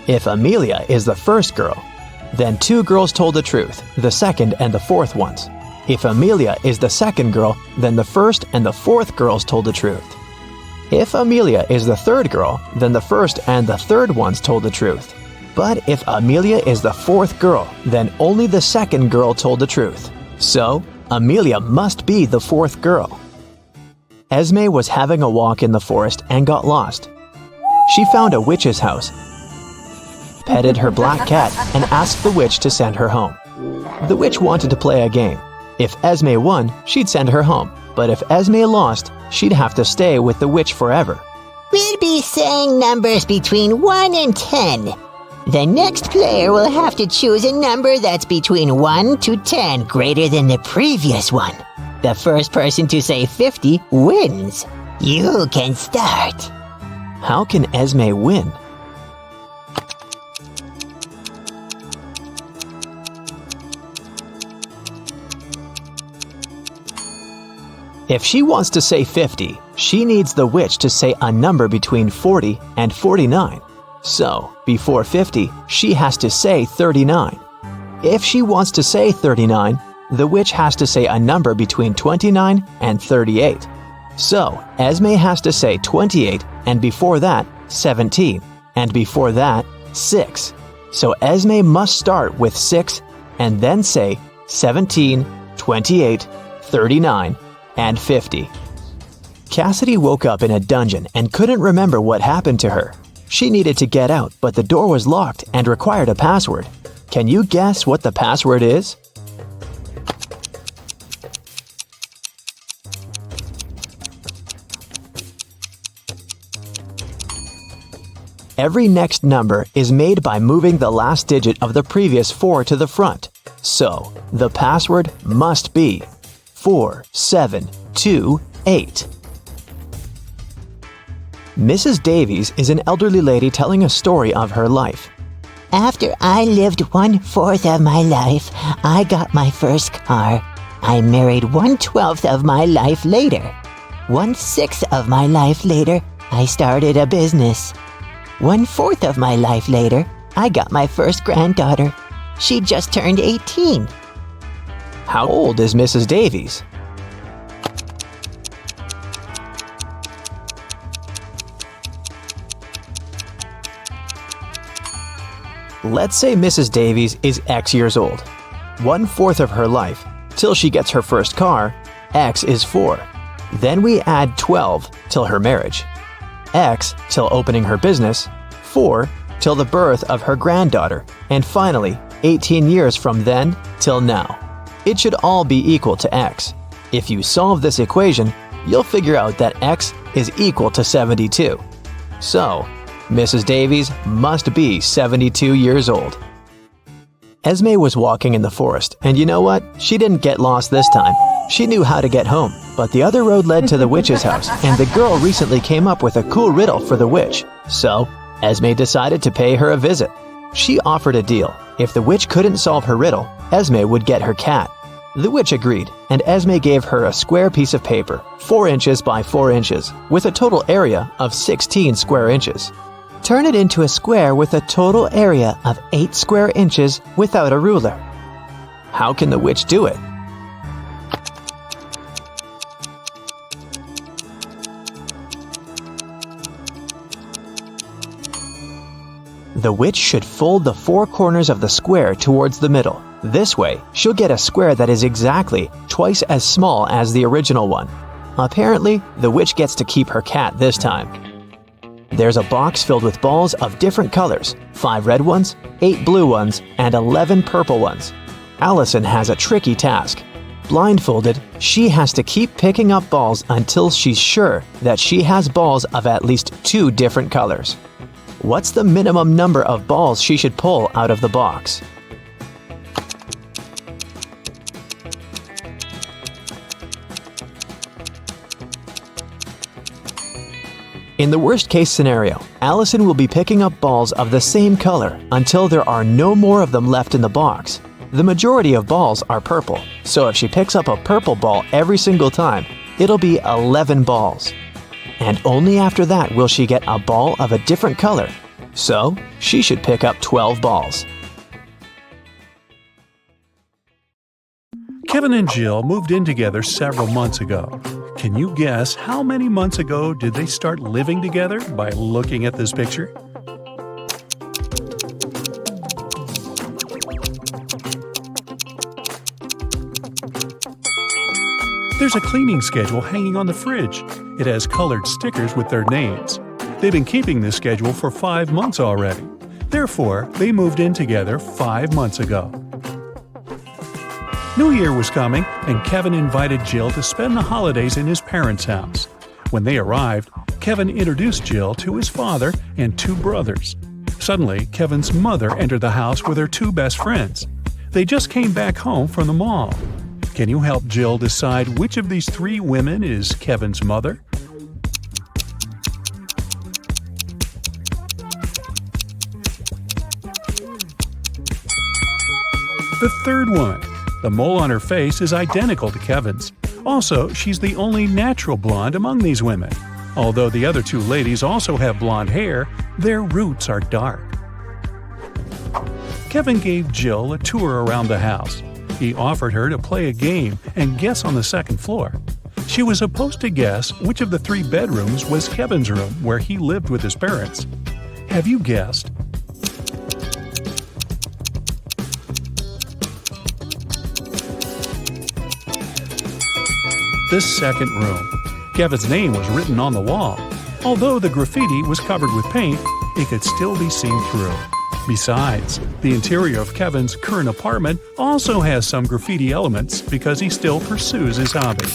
If Amelia is the first girl, then 2 girls told the truth, the second and the fourth ones. If Amelia is the second girl, then the first and the fourth girls told the truth. If Amelia is the third girl, then the first and the third ones told the truth. But if Amelia is the fourth girl, then only the second girl told the truth. So, Amelia must be the fourth girl. Esme was having a walk in the forest and got lost. She found a witch's house, petted her black cat, and asked the witch to send her home. The witch wanted to play a game. If Esme won, she'd send her home. But if Esme lost, she'd have to stay with the witch forever. We'll be saying numbers between 1 and 10. The next player will have to choose a number that's between 1 to 10 greater than the previous one. The first person to say 50 wins. You can start. How can Esme win? If she wants to say 50, she needs the witch to say a number between 40 and 49. So, before 50, she has to say 39. If she wants to say 39, the witch has to say a number between 29 and 38. So, Esme has to say 28, and before that, 17, and before that, 6. So Esme must start with 6 and then say 17, 28, 39, and 50. Cassidy woke up in a dungeon and couldn't remember what happened to her. She needed to get out, but the door was locked and required a password. Can you guess what the password is? Every next number is made by moving the last digit of the previous 4 to the front. So, the password must be 4728. Mrs. Davies is an elderly lady telling a story of her life. After I lived 1/4 of my life, I got my first car. I married 1/12 of my life later. 1/6 of my life later, I started a business. 1/4 of my life later, I got my first granddaughter. She just turned 18. How old is Mrs. Davies? Let's say Mrs. Davies is X years old. 1/4 of her life, till she gets her first car, X is 4. Then we add 12 till her marriage. X till opening her business, 4 till the birth of her granddaughter, and finally 18 years from then till now. It should all be equal to X. If you solve this equation, you'll figure out that X is equal to 72. So, Mrs. Davies must be 72 years old. Esme was walking in the forest, and you know what? She didn't get lost this time. She knew how to get home, but the other road led to the witch's house, and the girl recently came up with a cool riddle for the witch. So, Esme decided to pay her a visit. She offered a deal. If the witch couldn't solve her riddle, Esme would get her cat. The witch agreed, and Esme gave her a square piece of paper, 4 inches by 4 inches, with a total area of 16 square inches. Turn it into a square with a total area of 8 square inches without a ruler. How can the witch do it? The witch should fold the 4 corners of the square towards the middle. This way, she'll get a square that is exactly twice as small as the original one. Apparently, the witch gets to keep her cat this time. There's a box filled with balls of different colors, 5 red ones, 8 blue ones, and 11 purple ones. Allison has a tricky task. Blindfolded, she has to keep picking up balls until she's sure that she has balls of at least 2 different colors. What's the minimum number of balls she should pull out of the box? In the worst-case scenario, Allison will be picking up balls of the same color until there are no more of them left in the box. The majority of balls are purple, so if she picks up a purple ball every single time, it'll be 11 balls. And only after that will she get a ball of a different color. So, she should pick up 12 balls. Kevin and Jill moved in together several months ago. Can you guess how many months ago did they start living together by looking at this picture? There's a cleaning schedule hanging on the fridge. It has colored stickers with their names. They've been keeping this schedule for 5 months already. Therefore, they moved in together 5 months ago. New Year was coming, and Kevin invited Jill to spend the holidays in his parents' house. When they arrived, Kevin introduced Jill to his father and 2 brothers. Suddenly, Kevin's mother entered the house with her 2 best friends. They just came back home from the mall. Can you help Jill decide which of these 3 women is Kevin's mother? The third woman. The mole on her face is identical to Kevin's. Also, she's the only natural blonde among these women. Although the other 2 ladies also have blonde hair, their roots are dark. Kevin gave Jill a tour around the house. He offered her to play a game and guess on the second floor. She was supposed to guess which of the 3 bedrooms was Kevin's room where he lived with his parents. Have you guessed? The second room. Kevin's name was written on the wall. Although the graffiti was covered with paint, it could still be seen through. Besides, the interior of Kevin's current apartment also has some graffiti elements because he still pursues his hobby.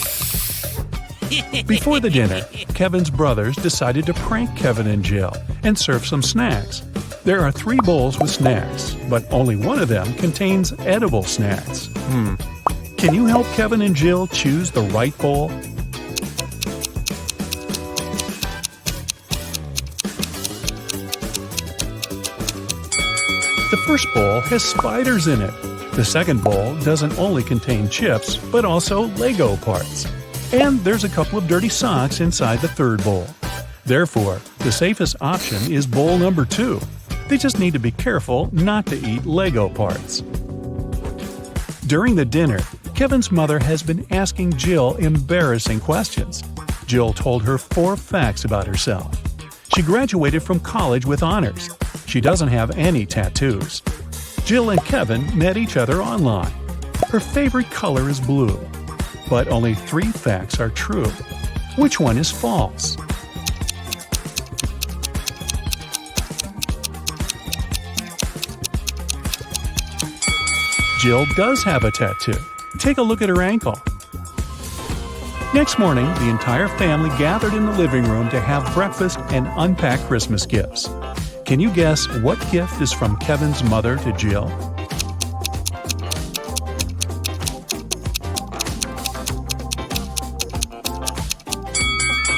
Before the dinner, Kevin's brothers decided to prank Kevin and Jill and serve some snacks. There are 3 bowls with snacks, but only one of them contains edible snacks. Can you help Kevin and Jill choose the right bowl? The first bowl has spiders in it. The second bowl doesn't only contain chips, but also Lego parts. And there's a couple of dirty socks inside the third bowl. Therefore, the safest option is bowl number 2. They just need to be careful not to eat Lego parts. During the dinner, Kevin's mother has been asking Jill embarrassing questions. Jill told her 4 facts about herself. She graduated from college with honors. She doesn't have any tattoos. Jill and Kevin met each other online. Her favorite color is blue. But only 3 facts are true. Which one is false? Jill does have a tattoo. Take a look at her ankle. Next morning, the entire family gathered in the living room to have breakfast and unpack Christmas gifts. Can you guess what gift is from Kevin's mother to Jill?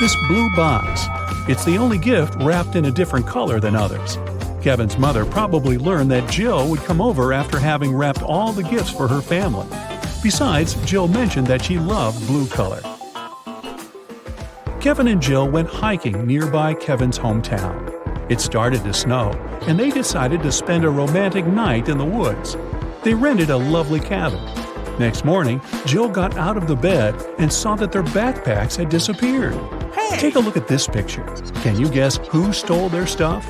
This blue box. It's the only gift wrapped in a different color than others. Kevin's mother probably learned that Jill would come over after having wrapped all the gifts for her family. Besides, Jill mentioned that she loved blue color. Kevin and Jill went hiking nearby Kevin's hometown. It started to snow, and they decided to spend a romantic night in the woods. They rented a lovely cabin. Next morning, Jill got out of the bed and saw that their backpacks had disappeared. Hey! Take a look at this picture. Can you guess who stole their stuff?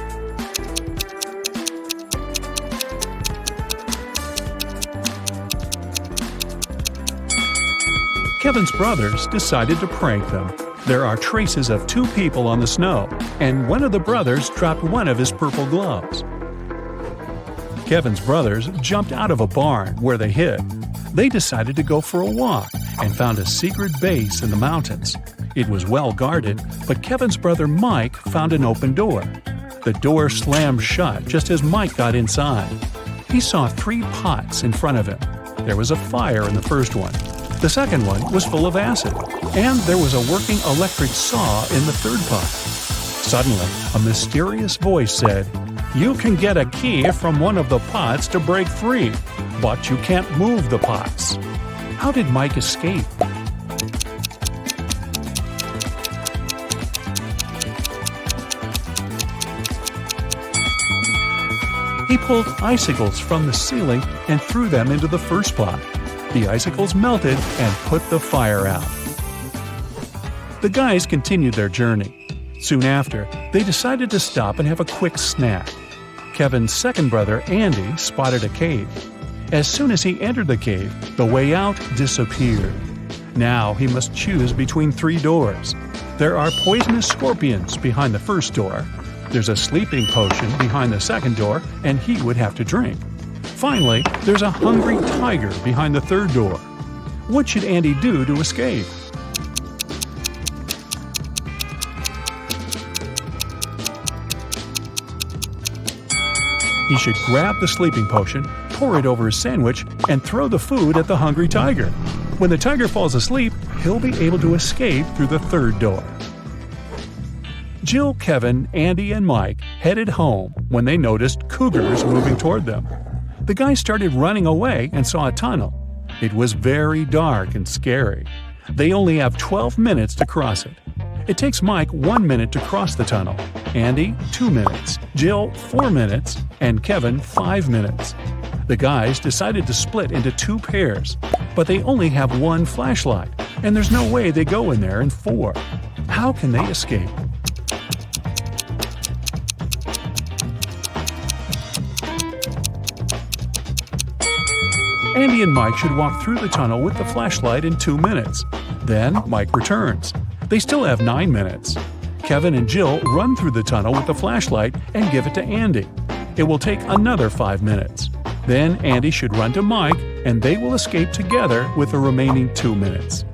Kevin's brothers decided to prank them. There are traces of 2 people on the snow, and one of the brothers dropped one of his purple gloves. Kevin's brothers jumped out of a barn where they hid. They decided to go for a walk and found a secret base in the mountains. It was well guarded, but Kevin's brother Mike found an open door. The door slammed shut just as Mike got inside. He saw 3 pots in front of him. There was a fire in the first one. The second one was full of acid, and there was a working electric saw in the third pot. Suddenly, a mysterious voice said, "You can get a key from one of the pots to break free, but you can't move the pots." How did Mike escape? He pulled icicles from the ceiling and threw them into the first pot. The icicles melted and put the fire out. The guys continued their journey. Soon after, they decided to stop and have a quick snack. Kevin's second brother, Andy, spotted a cave. As soon as he entered the cave, the way out disappeared. Now he must choose between 3 doors. There are poisonous scorpions behind the first door. There's a sleeping potion behind the second door, and he would have to drink. Finally, there's a hungry tiger behind the third door. What should Andy do to escape? He should grab the sleeping potion, pour it over his sandwich, and throw the food at the hungry tiger. When the tiger falls asleep, he'll be able to escape through the third door. Jill, Kevin, Andy, and Mike headed home when they noticed cougars moving toward them. The guys started running away and saw a tunnel. It was very dark and scary. They only have 12 minutes to cross it. It takes Mike 1 minute to cross the tunnel, Andy 2 minutes, Jill 4 minutes, and Kevin 5 minutes. The guys decided to split into 2 pairs, but they only have 1 flashlight, and there's no way they go in there in 4. How can they escape? Andy and Mike should walk through the tunnel with the flashlight in 2 minutes. Then Mike returns. They still have 9 minutes. Kevin and Jill run through the tunnel with the flashlight and give it to Andy. It will take another 5 minutes. Then Andy should run to Mike, and they will escape together with the remaining 2 minutes.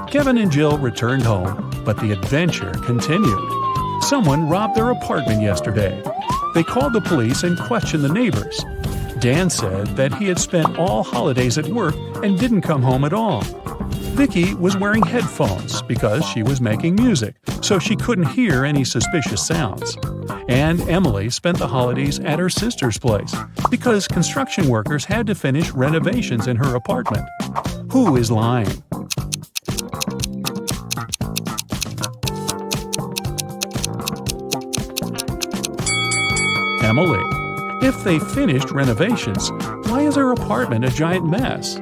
Kevin and Jill returned home, but the adventure continued. Someone robbed their apartment yesterday. They called the police and questioned the neighbors. Dan said that he had spent all holidays at work and didn't come home at all. Vicky was wearing headphones because she was making music, so she couldn't hear any suspicious sounds. And Emily spent the holidays at her sister's place because construction workers had to finish renovations in her apartment. Who is lying? Emily. If they finished renovations, why is her apartment a giant mess?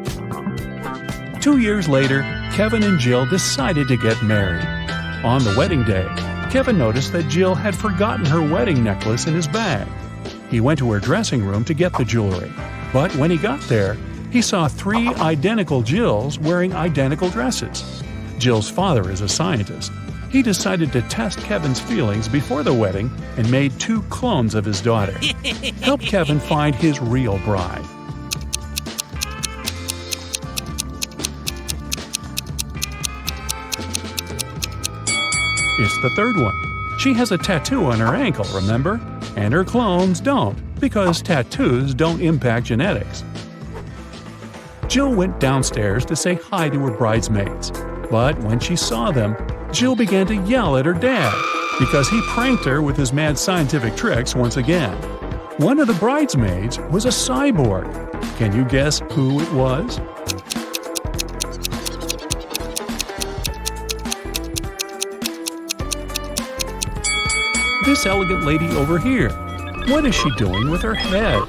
2 years later, Kevin and Jill decided to get married. On the wedding day, Kevin noticed that Jill had forgotten her wedding necklace in his bag. He went to her dressing room to get the jewelry, but when he got there, he saw 3 identical Jills wearing identical dresses. Jill's father is a scientist. He decided to test Kevin's feelings before the wedding and made 2 clones of his daughter. Help Kevin find his real bride. It's the third one. She has a tattoo on her ankle, remember? And her clones don't, because tattoos don't impact genetics. Jill went downstairs to say hi to her bridesmaids, but when she saw them, Jill began to yell at her dad because he pranked her with his mad scientific tricks once again. One of the bridesmaids was a cyborg. Can you guess who it was? This elegant lady over here. What is she doing with her head?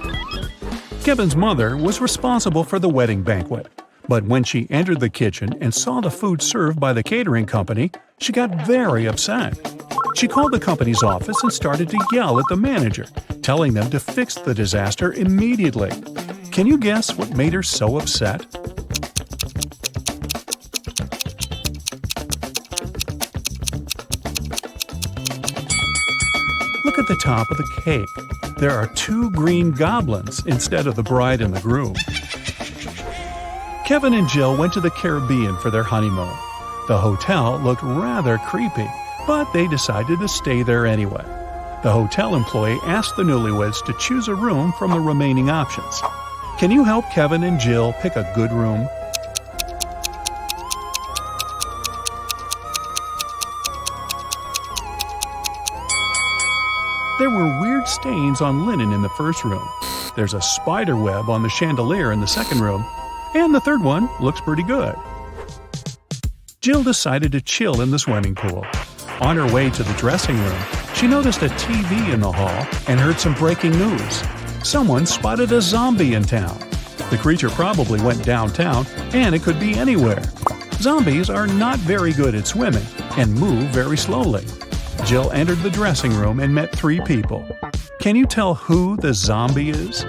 Kevin's mother was responsible for the wedding banquet, but when she entered the kitchen and saw the food served by the catering company, she got very upset. She called the company's office and started to yell at the manager, telling them to fix the disaster immediately. Can you guess what made her so upset? Look at the top of the cake. There are 2 green goblins instead of the bride and the groom. Kevin and Jill went to the Caribbean for their honeymoon. The hotel looked rather creepy, but they decided to stay there anyway. The hotel employee asked the newlyweds to choose a room from the remaining options. Can you help Kevin and Jill pick a good room? There were weird stains on linen in the first room. There's a spider web on the chandelier in the second room, and the third one looks pretty good. Jill decided to chill in the swimming pool. On her way to the dressing room, she noticed a TV in the hall and heard some breaking news. Someone spotted a zombie in town. The creature probably went downtown, and it could be anywhere. Zombies are not very good at swimming and move very slowly. Jill entered the dressing room and met 3 people. Can you tell who the zombie is?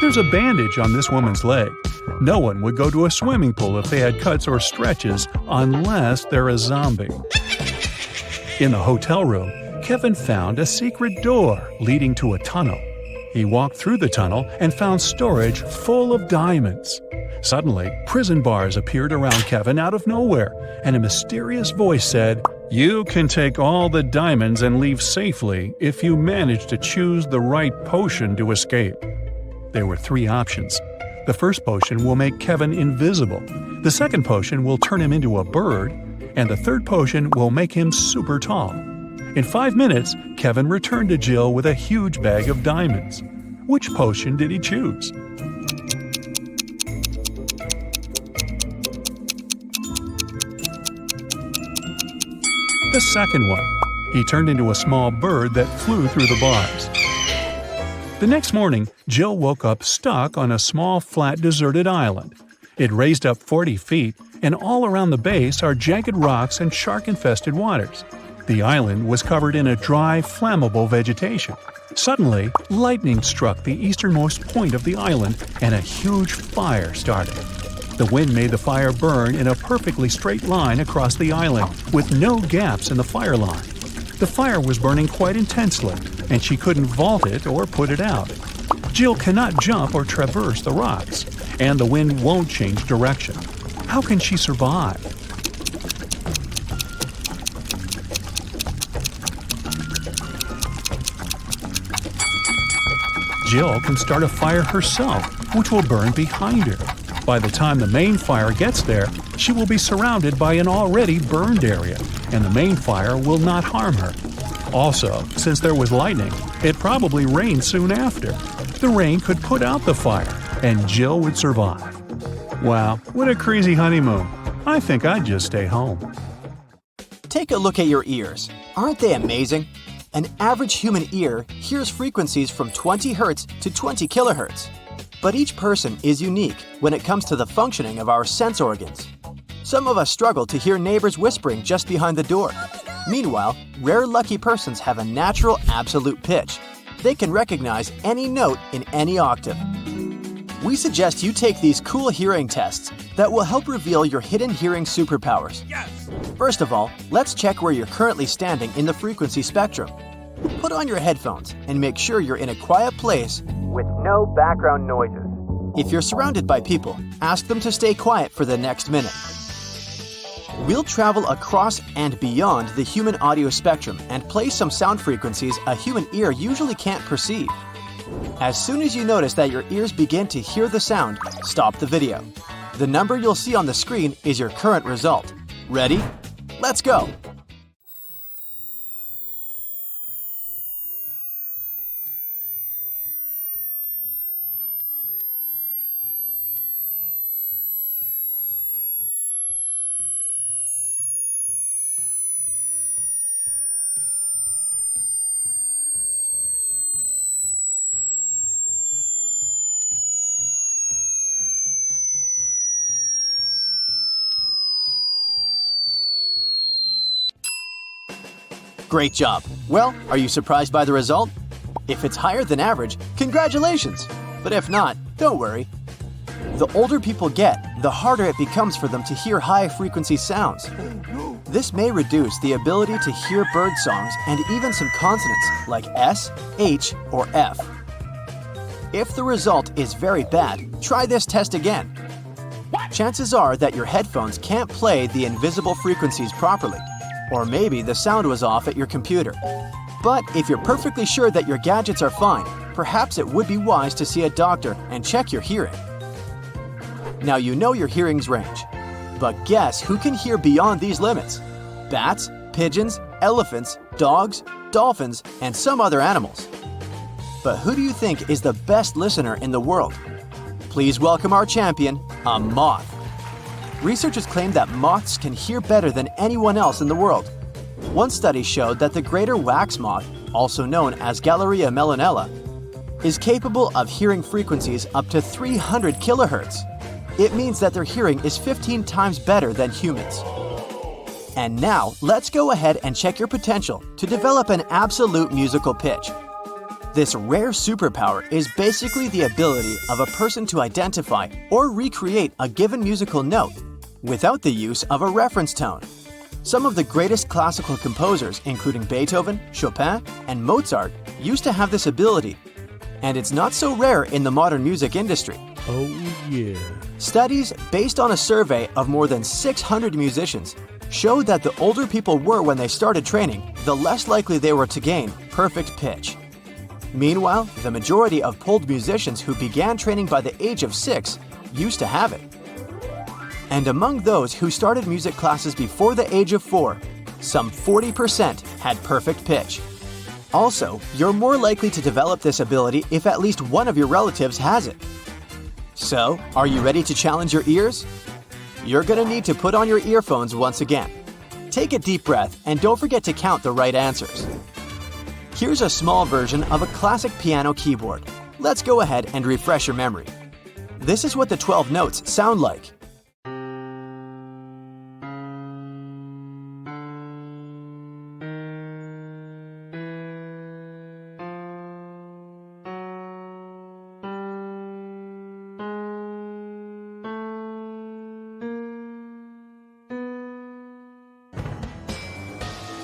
There's a bandage on this woman's leg. No one would go to a swimming pool if they had cuts or stretches unless they're a zombie. In the hotel room, Kevin found a secret door leading to a tunnel. He walked through the tunnel and found storage full of diamonds. Suddenly, prison bars appeared around Kevin out of nowhere, and a mysterious voice said, "You can take all the diamonds and leave safely if you manage to choose the right potion to escape." There were 3 options. The first potion will make Kevin invisible, the second potion will turn him into a bird, and the third potion will make him super tall. In 5 minutes, Kevin returned to Jill with a huge bag of diamonds. Which potion did he choose? The second one. He turned into a small bird that flew through the bars. The next morning, Jill woke up stuck on a small, flat, deserted island. It raised up 40 feet, and all around the base are jagged rocks and shark-infested waters. The island was covered in a dry, flammable vegetation. Suddenly, lightning struck the easternmost point of the island, and a huge fire started. The wind made the fire burn in a perfectly straight line across the island, with no gaps in the fire line. The fire was burning quite intensely, and she couldn't vault it or put it out. Jill cannot jump or traverse the rocks, and the wind won't change direction. How can she survive? Jill can start a fire herself, which will burn behind her. By the time the main fire gets there, she will be surrounded by an already burned area, and the main fire will not harm her. Also, since there was lightning, it probably rained soon after. The rain could put out the fire, and Jill would survive. Wow, what a crazy honeymoon. I think I'd just stay home. Take a look at your ears. Aren't they amazing? An average human ear hears frequencies from 20 Hz to 20 kHz. But each person is unique when it comes to the functioning of our sense organs. Some of us struggle to hear neighbors whispering just behind the door. Meanwhile, rare lucky persons have a natural absolute pitch. They can recognize any note in any octave. We suggest you take these cool hearing tests that will help reveal your hidden hearing superpowers. First of all, let's check where you're currently standing in the frequency spectrum. Put on your headphones and make sure you're in a quiet place with no background noises. If you're surrounded by people, ask them to stay quiet for the next minute. We'll travel across and beyond the human audio spectrum and play some sound frequencies a human ear usually can't perceive. As soon as you notice that your ears begin to hear the sound, stop the video. The number you'll see on the screen is your current result. Ready? Let's go! Great job! Well, are you surprised by the result? If it's higher than average, congratulations! But if not, don't worry. The older people get, the harder it becomes for them to hear high-frequency sounds. This may reduce the ability to hear bird songs and even some consonants like S, H, or F. If the result is very bad, try this test again. Chances are that your headphones can't play the invisible frequencies properly. Or maybe the sound was off at your computer. But if you're perfectly sure that your gadgets are fine, perhaps it would be wise to see a doctor and check your hearing. Now you know your hearing's range. But guess who can hear beyond these limits? Bats, pigeons, elephants, dogs, dolphins, and some other animals. But who do you think is the best listener in the world? Please welcome our champion, a moth. Researchers claim that moths can hear better than anyone else in the world. One study showed that the greater wax moth, also known as Galleria melanella, is capable of hearing frequencies up to 300 kilohertz. It means that their hearing is 15 times better than humans. And now, let's go ahead and check your potential to develop an absolute musical pitch. This rare superpower is basically the ability of a person to identify or recreate a given musical note without the use of a reference tone. Some of the greatest classical composers, including Beethoven, Chopin, and Mozart, used to have this ability, and it's not so rare in the modern music industry. Oh yeah. Studies based on a survey of more than 600 musicians showed that the older people were when they started training, the less likely they were to gain perfect pitch. Meanwhile, the majority of polled musicians who began training by the age of 6 used to have it. And among those who started music classes before the age of 4, some 40% had perfect pitch. Also, you're more likely to develop this ability if at least one of your relatives has it. So, are you ready to challenge your ears? You're going to need to put on your earphones once again. Take a deep breath and don't forget to count the right answers. Here's a small version of a classic piano keyboard. Let's go ahead and refresh your memory. This is what the 12 notes sound like.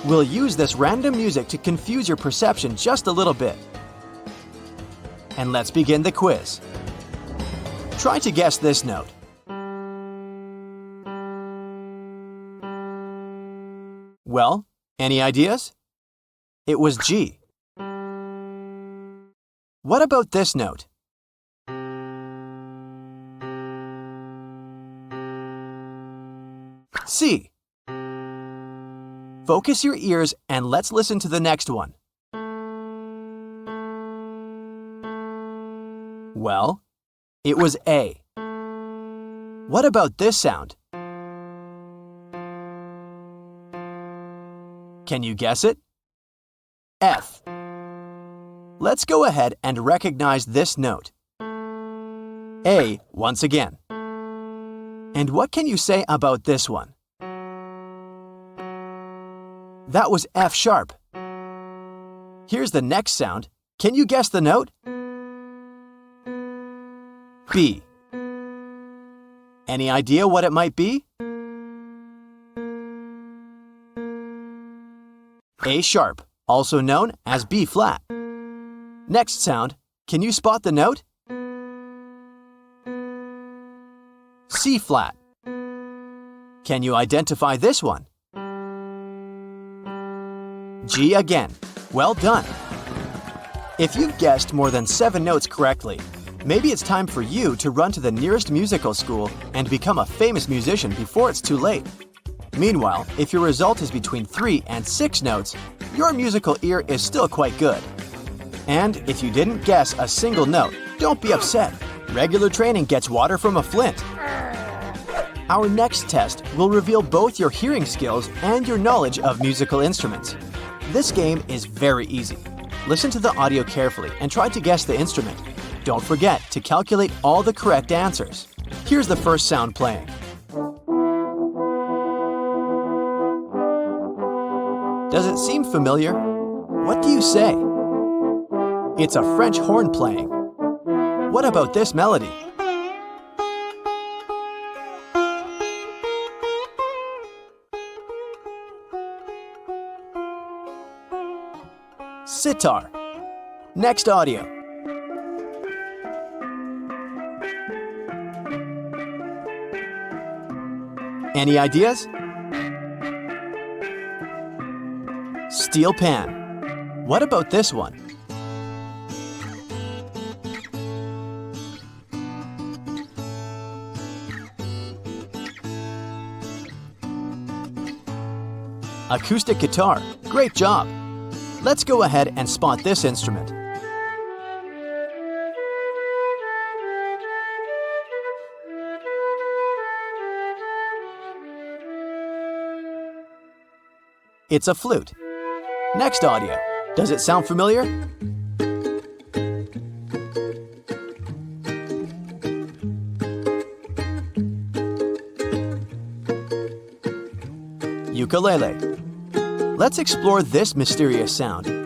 We'll use this random music to confuse your perception just a little bit. And let's begin the quiz. Try to guess this note. Well, any ideas? It was G. What about this note? C. Focus your ears and let's listen to the next one. Well, it was A. What about this sound? Can you guess it? F. Let's go ahead and recognize this note. A once again. And what can you say about this one? That was F sharp. Here's the next sound. Can you guess the note? B. Any idea what it might be? A sharp, also known as B flat. Next sound. Can you spot the note? C flat. Can you identify this one? G again. Well done. If you've guessed more than 7 notes correctly, maybe it's time for you to run to the nearest musical school and become a famous musician before it's too late. Meanwhile, if your result is between 3 and 6 notes, your musical ear is still quite good. And if you didn't guess a single note, don't be upset. Regular training gets water from a flint. Our next test will reveal both your hearing skills and your knowledge of musical instruments. This game is very easy. Listen to the audio carefully and try to guess the instrument. Don't forget to calculate all the correct answers. Here's the first sound playing. Does it seem familiar? What do you say? It's a French horn playing. What about this melody? Sitar. Next audio. Any ideas? Steel pan. What about this one? Acoustic guitar. Great job. Let's go ahead and spot this instrument. It's a flute. Next audio. Does it sound familiar? Ukulele. Let's explore this mysterious sound.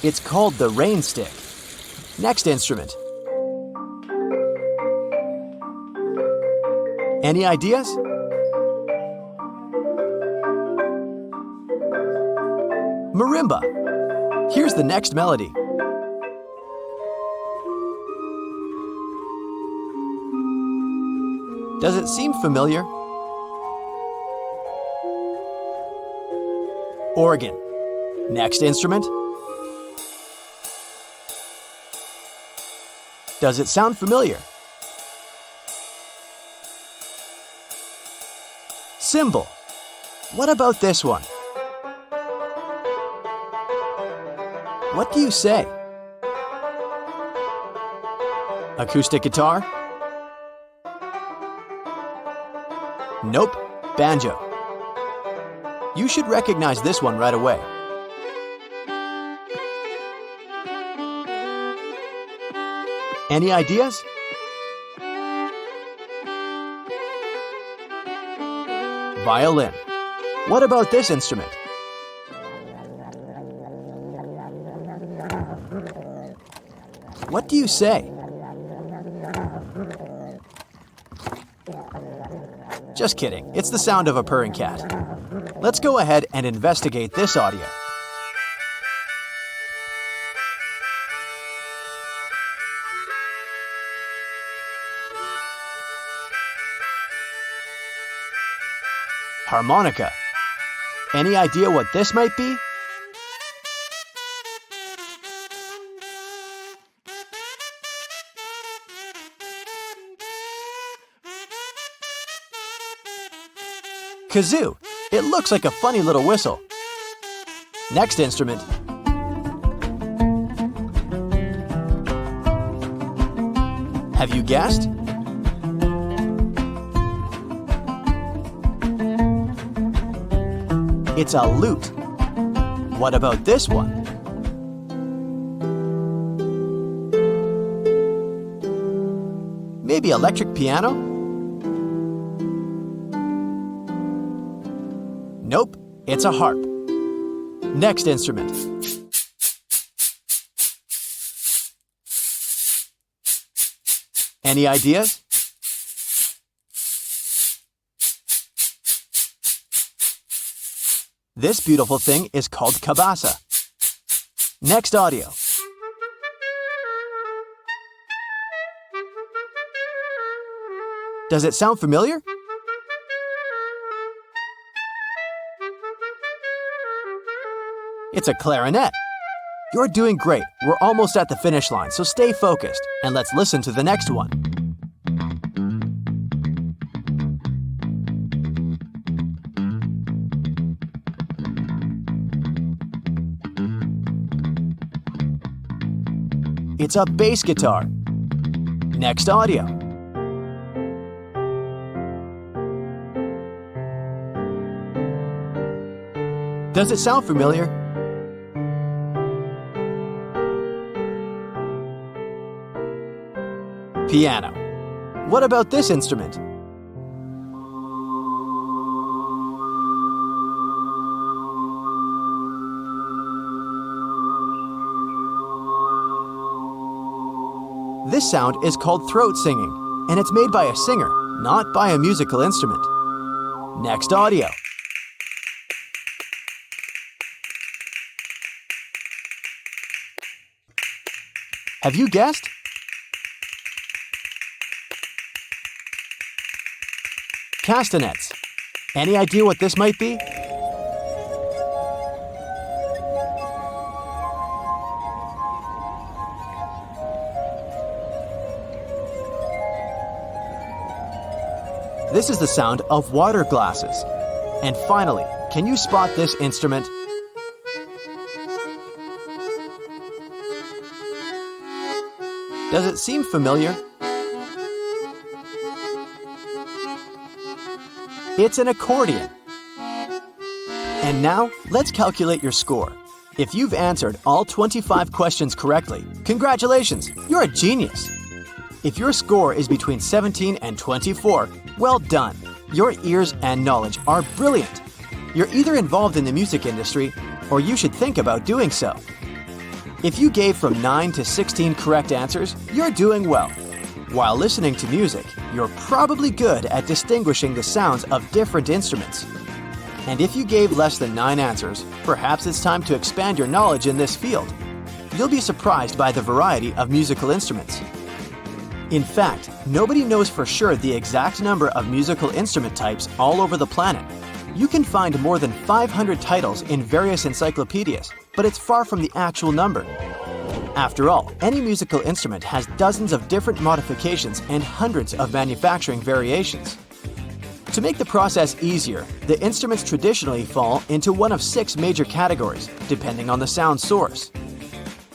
It's called the rain stick. Next instrument. Any ideas? Marimba. Here's the next melody. Does it seem familiar? Organ. Next instrument. Does it sound familiar? Cymbal. What about this one? What do you say? Acoustic guitar? Nope, banjo. You should recognize this one right away. Any ideas? Violin. What about this instrument? What do you say? Just kidding, it's the sound of a purring cat. Let's go ahead and investigate this audio. Harmonica. Any idea what this might be? Kazoo. It looks like a funny little whistle. Next instrument. Have you guessed? It's a lute. What about this one? Maybe electric piano? Nope, it's a harp. Next instrument. Any ideas? This beautiful thing is called kabasa. Next audio. Does it sound familiar? It's a clarinet. You're doing great. We're almost at the finish line, so stay focused and let's listen to the next one. It's a bass guitar. Next audio. Does it sound familiar? Piano. What about this instrument? This sound is called throat singing, and it's made by a singer, not by a musical instrument. Next audio. Have you guessed? Castanets. Any idea what this might be? This is the sound of water glasses. And finally, can you spot this instrument? Does it seem familiar? It's an accordion. And now, let's calculate your score. If you've answered all 25 questions correctly, congratulations, you're a genius. If your score is between 17 and 24, well done. Your ears and knowledge are brilliant. You're either involved in the music industry, or you should think about doing so. If you gave from 9 to 16 correct answers, you're doing well. While listening to music, you're probably good at distinguishing the sounds of different instruments. And if you gave less than 9 answers, perhaps it's time to expand your knowledge in this field. You'll be surprised by the variety of musical instruments. In fact, nobody knows for sure the exact number of musical instrument types all over the planet. You can find more than 500 titles in various encyclopedias, but it's far from the actual number. After all, any musical instrument has dozens of different modifications and hundreds of manufacturing variations. To make the process easier, the instruments traditionally fall into one of 6 major categories, depending on the sound source: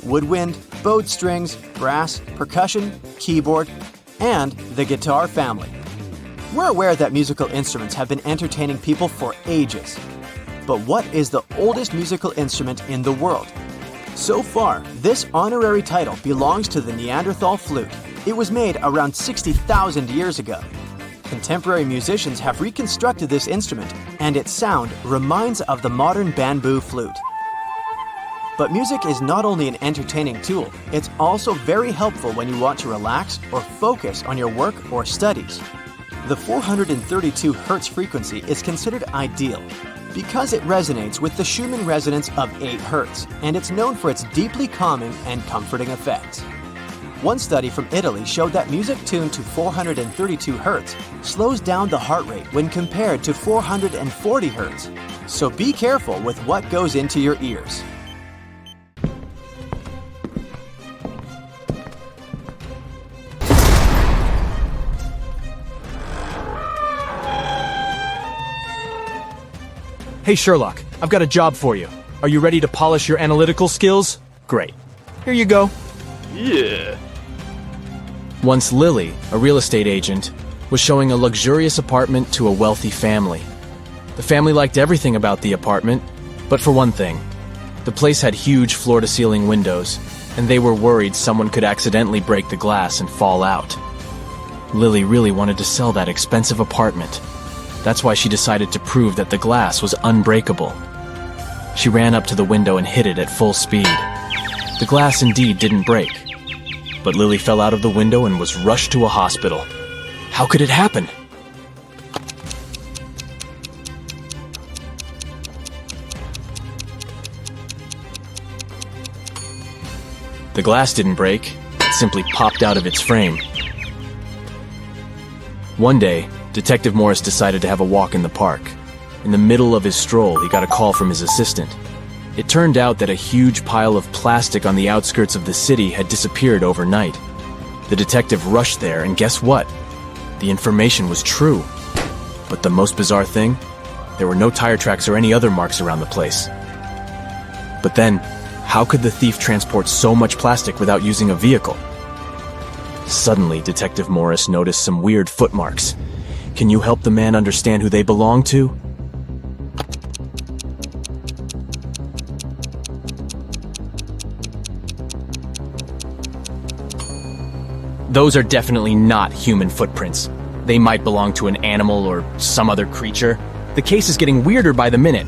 woodwind, bowed strings, brass, percussion, keyboard, and the guitar family. We're aware that musical instruments have been entertaining people for ages. But what is the oldest musical instrument in the world? So far, this honorary title belongs to the Neanderthal flute. It was made around 60,000 years ago. Contemporary musicians have reconstructed this instrument, and its sound reminds of the modern bamboo flute. But music is not only an entertaining tool, it's also very helpful when you want to relax or focus on your work or studies. The 432 Hz frequency is considered ideal because it resonates with the Schumann resonance of 8 Hz, and it's known for its deeply calming and comforting effects. One study from Italy showed that music tuned to 432 Hz slows down the heart rate when compared to 440 Hz. So be careful with what goes into your ears. Hey Sherlock, I've got a job for you. Are you ready to polish your analytical skills? Great. Here you go. Yeah. Once Lily, a real estate agent, was showing a luxurious apartment to a wealthy family. The family liked everything about the apartment, but for one thing. The place had huge floor-to-ceiling windows, and they were worried someone could accidentally break the glass and fall out. Lily really wanted to sell that expensive apartment. That's why she decided to prove that the glass was unbreakable. She ran up to the window and hit it at full speed. The glass indeed didn't break, but Lily fell out of the window and was rushed to a hospital. How could it happen? The glass didn't break, it simply popped out of its frame. One day, Detective Morris decided to have a walk in the park. In the middle of his stroll, he got a call from his assistant. It turned out that a huge pile of plastic on the outskirts of the city had disappeared overnight. The detective rushed there, and guess what? The information was true. But the most bizarre thing? There were no tire tracks or any other marks around the place. But then, how could the thief transport so much plastic without using a vehicle? Suddenly, Detective Morris noticed some weird footmarks. Can you help the man understand who they belong to? Those are definitely not human footprints. They might belong to an animal or some other creature. The case is getting weirder by the minute.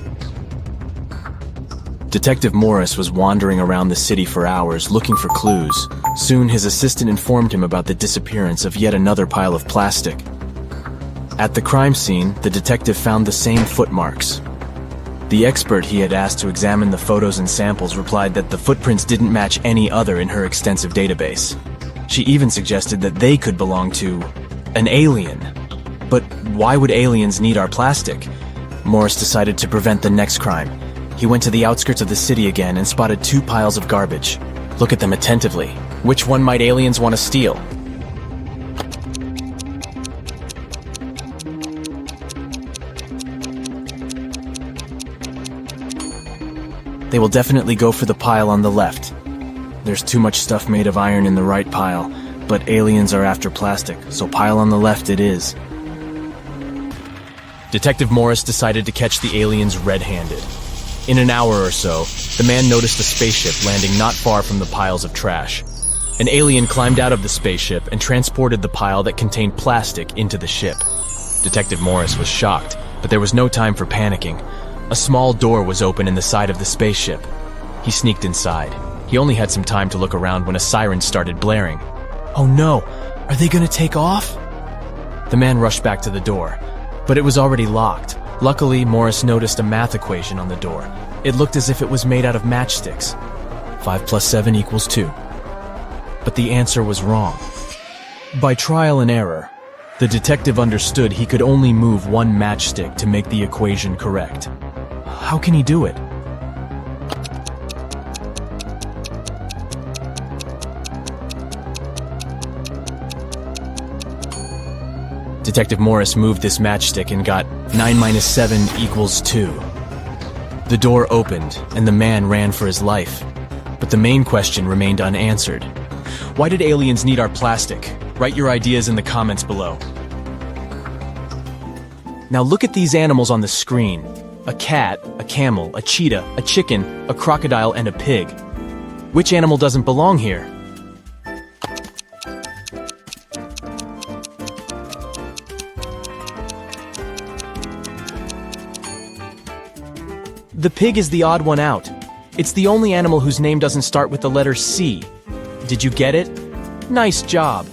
Detective Morris was wandering around the city for hours looking for clues. Soon his assistant informed him about the disappearance of yet another pile of plastic. At the crime scene, the detective found the same footmarks. The expert he had asked to examine the photos and samples replied that the footprints didn't match any other in her extensive database. She even suggested that they could belong to an alien. But why would aliens need our plastic? Morris decided to prevent the next crime. He went to the outskirts of the city again and spotted 2 piles of garbage. Look at them attentively. Which one might aliens want to steal? They will definitely go for the pile on the left. There's too much stuff made of iron in the right pile, but aliens are after plastic, so pile on the left it is. Detective Morris decided to catch the aliens red-handed. In an hour or so, the man noticed a spaceship landing not far from the piles of trash. An alien climbed out of the spaceship and transported the pile that contained plastic into the ship. Detective Morris was shocked, but there was no time for panicking. A small door was open in the side of the spaceship. He sneaked inside. He only had some time to look around when a siren started blaring. Oh no! Are they gonna take off? The man rushed back to the door, but it was already locked. Luckily, Morris noticed a math equation on the door. It looked as if it was made out of matchsticks. 5 + 7 = 2. But the answer was wrong. By trial and error, the detective understood he could only move one matchstick to make the equation correct. How can he do it? Detective Morris moved this matchstick and got 9 - 7 = 2. The door opened, and the man ran for his life. But the main question remained unanswered. Why did aliens need our plastic? Write your ideas in the comments below. Now look at these animals on the screen. A cat, a camel, a cheetah, a chicken, a crocodile, and a pig. Which animal doesn't belong here? The pig is the odd one out. It's the only animal whose name doesn't start with the letter C. Did you get it? Nice job!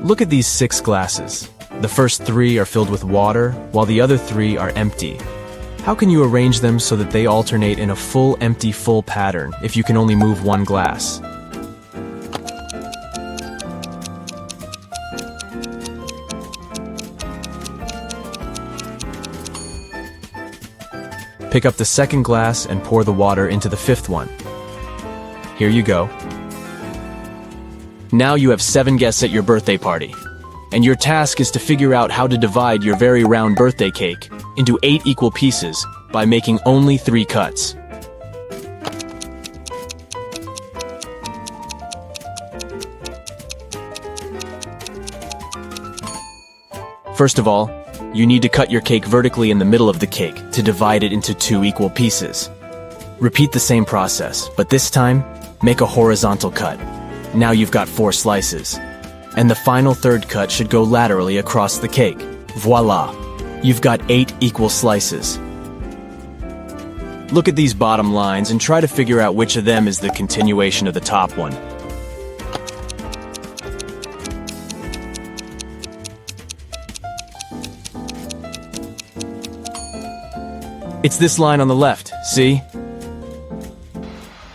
Look at these 6 glasses. The first 3 are filled with water, while the other 3 are empty. How can you arrange them so that they alternate in a full empty full pattern if you can only move one glass? Pick up the second glass and pour the water into the 5th one. Here you go. Now you have 7 guests at your birthday party. And your task is to figure out how to divide your very round birthday cake into 8 equal pieces by making only 3 cuts. First of all, you need to cut your cake vertically in the middle of the cake to divide it into 2 equal pieces. Repeat the same process, but this time, make a horizontal cut. Now you've got 4 slices. And the final 3rd cut should go laterally across the cake. Voila! You've got 8 equal slices. Look at these bottom lines and try to figure out which of them is the continuation of the top one. It's this line on the left, see?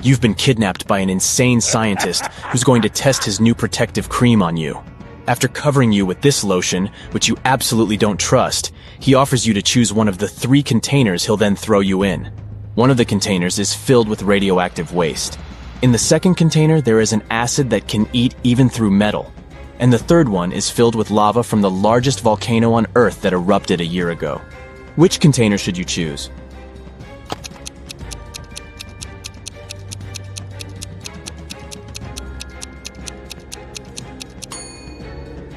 You've been kidnapped by an insane scientist who's going to test his new protective cream on you. After covering you with this lotion, which you absolutely don't trust, he offers you to choose one of the 3 containers he'll then throw you in. One of the containers is filled with radioactive waste. In the second container, there is an acid that can eat even through metal. And the third one is filled with lava from the largest volcano on Earth that erupted a year ago. Which container should you choose?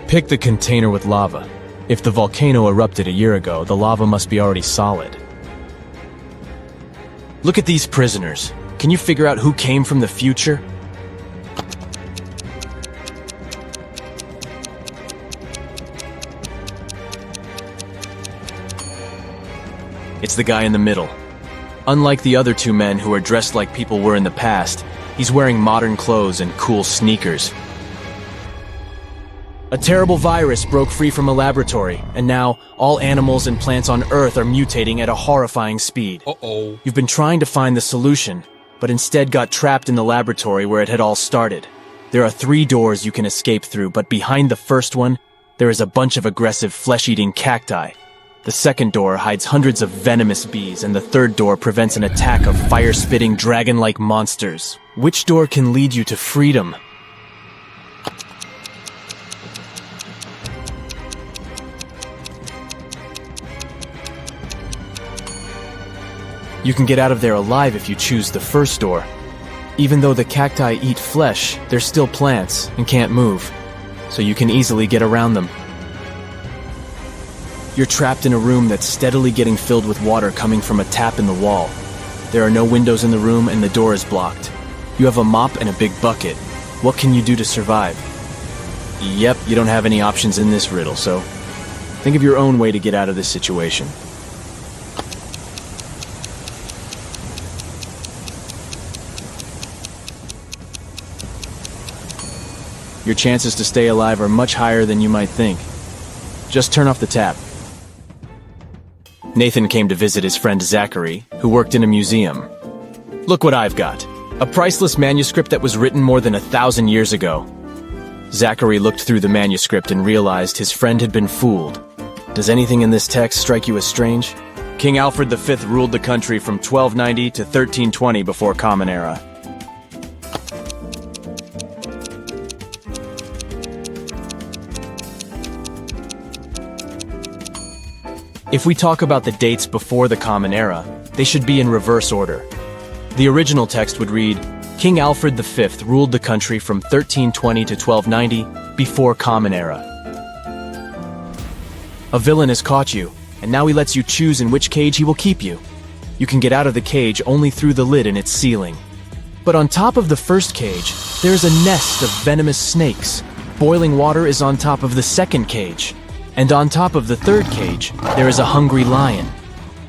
Pick the container with lava. If the volcano erupted a year ago, the lava must be already solid. Look at these prisoners. Can you figure out who came from the future? It's the guy in the middle. Unlike the other 2 men who are dressed like people were in the past, he's wearing modern clothes and cool sneakers. A terrible virus broke free from a laboratory, and now all animals and plants on Earth are mutating at a horrifying speed. Uh-oh. You've been trying to find the solution, but instead got trapped in the laboratory where it had all started. There are 3 doors you can escape through, but behind the first one, there is a bunch of aggressive flesh-eating cacti. The second door hides hundreds of venomous bees, and the third door prevents an attack of fire-spitting dragon-like monsters. Which door can lead you to freedom? You can get out of there alive if you choose the first door. Even though the cacti eat flesh, they're still plants and can't move, so you can easily get around them. You're trapped in a room that's steadily getting filled with water coming from a tap in the wall. There are no windows in the room and the door is blocked. You have a mop and a big bucket. What can you do to survive? Yep, you don't have any options in this riddle, so think of your own way to get out of this situation. Your chances to stay alive are much higher than you might think. Just turn off the tap. Nathan came to visit his friend Zachary, who worked in a museum. Look what I've got. A priceless manuscript that was written more than 1,000 years ago. Zachary looked through the manuscript and realized his friend had been fooled. Does anything in this text strike you as strange? King Alfred V ruled the country from 1290 to 1320 before Common Era. If we talk about the dates before the Common Era, they should be in reverse order. The original text would read, King Alfred V ruled the country from 1320 to 1290 before Common Era. A villain has caught you, and now he lets you choose in which cage he will keep you. You can get out of the cage only through the lid in its ceiling. But on top of the first cage, there is a nest of venomous snakes. Boiling water is on top of the second cage. And on top of the third cage, there is a hungry lion.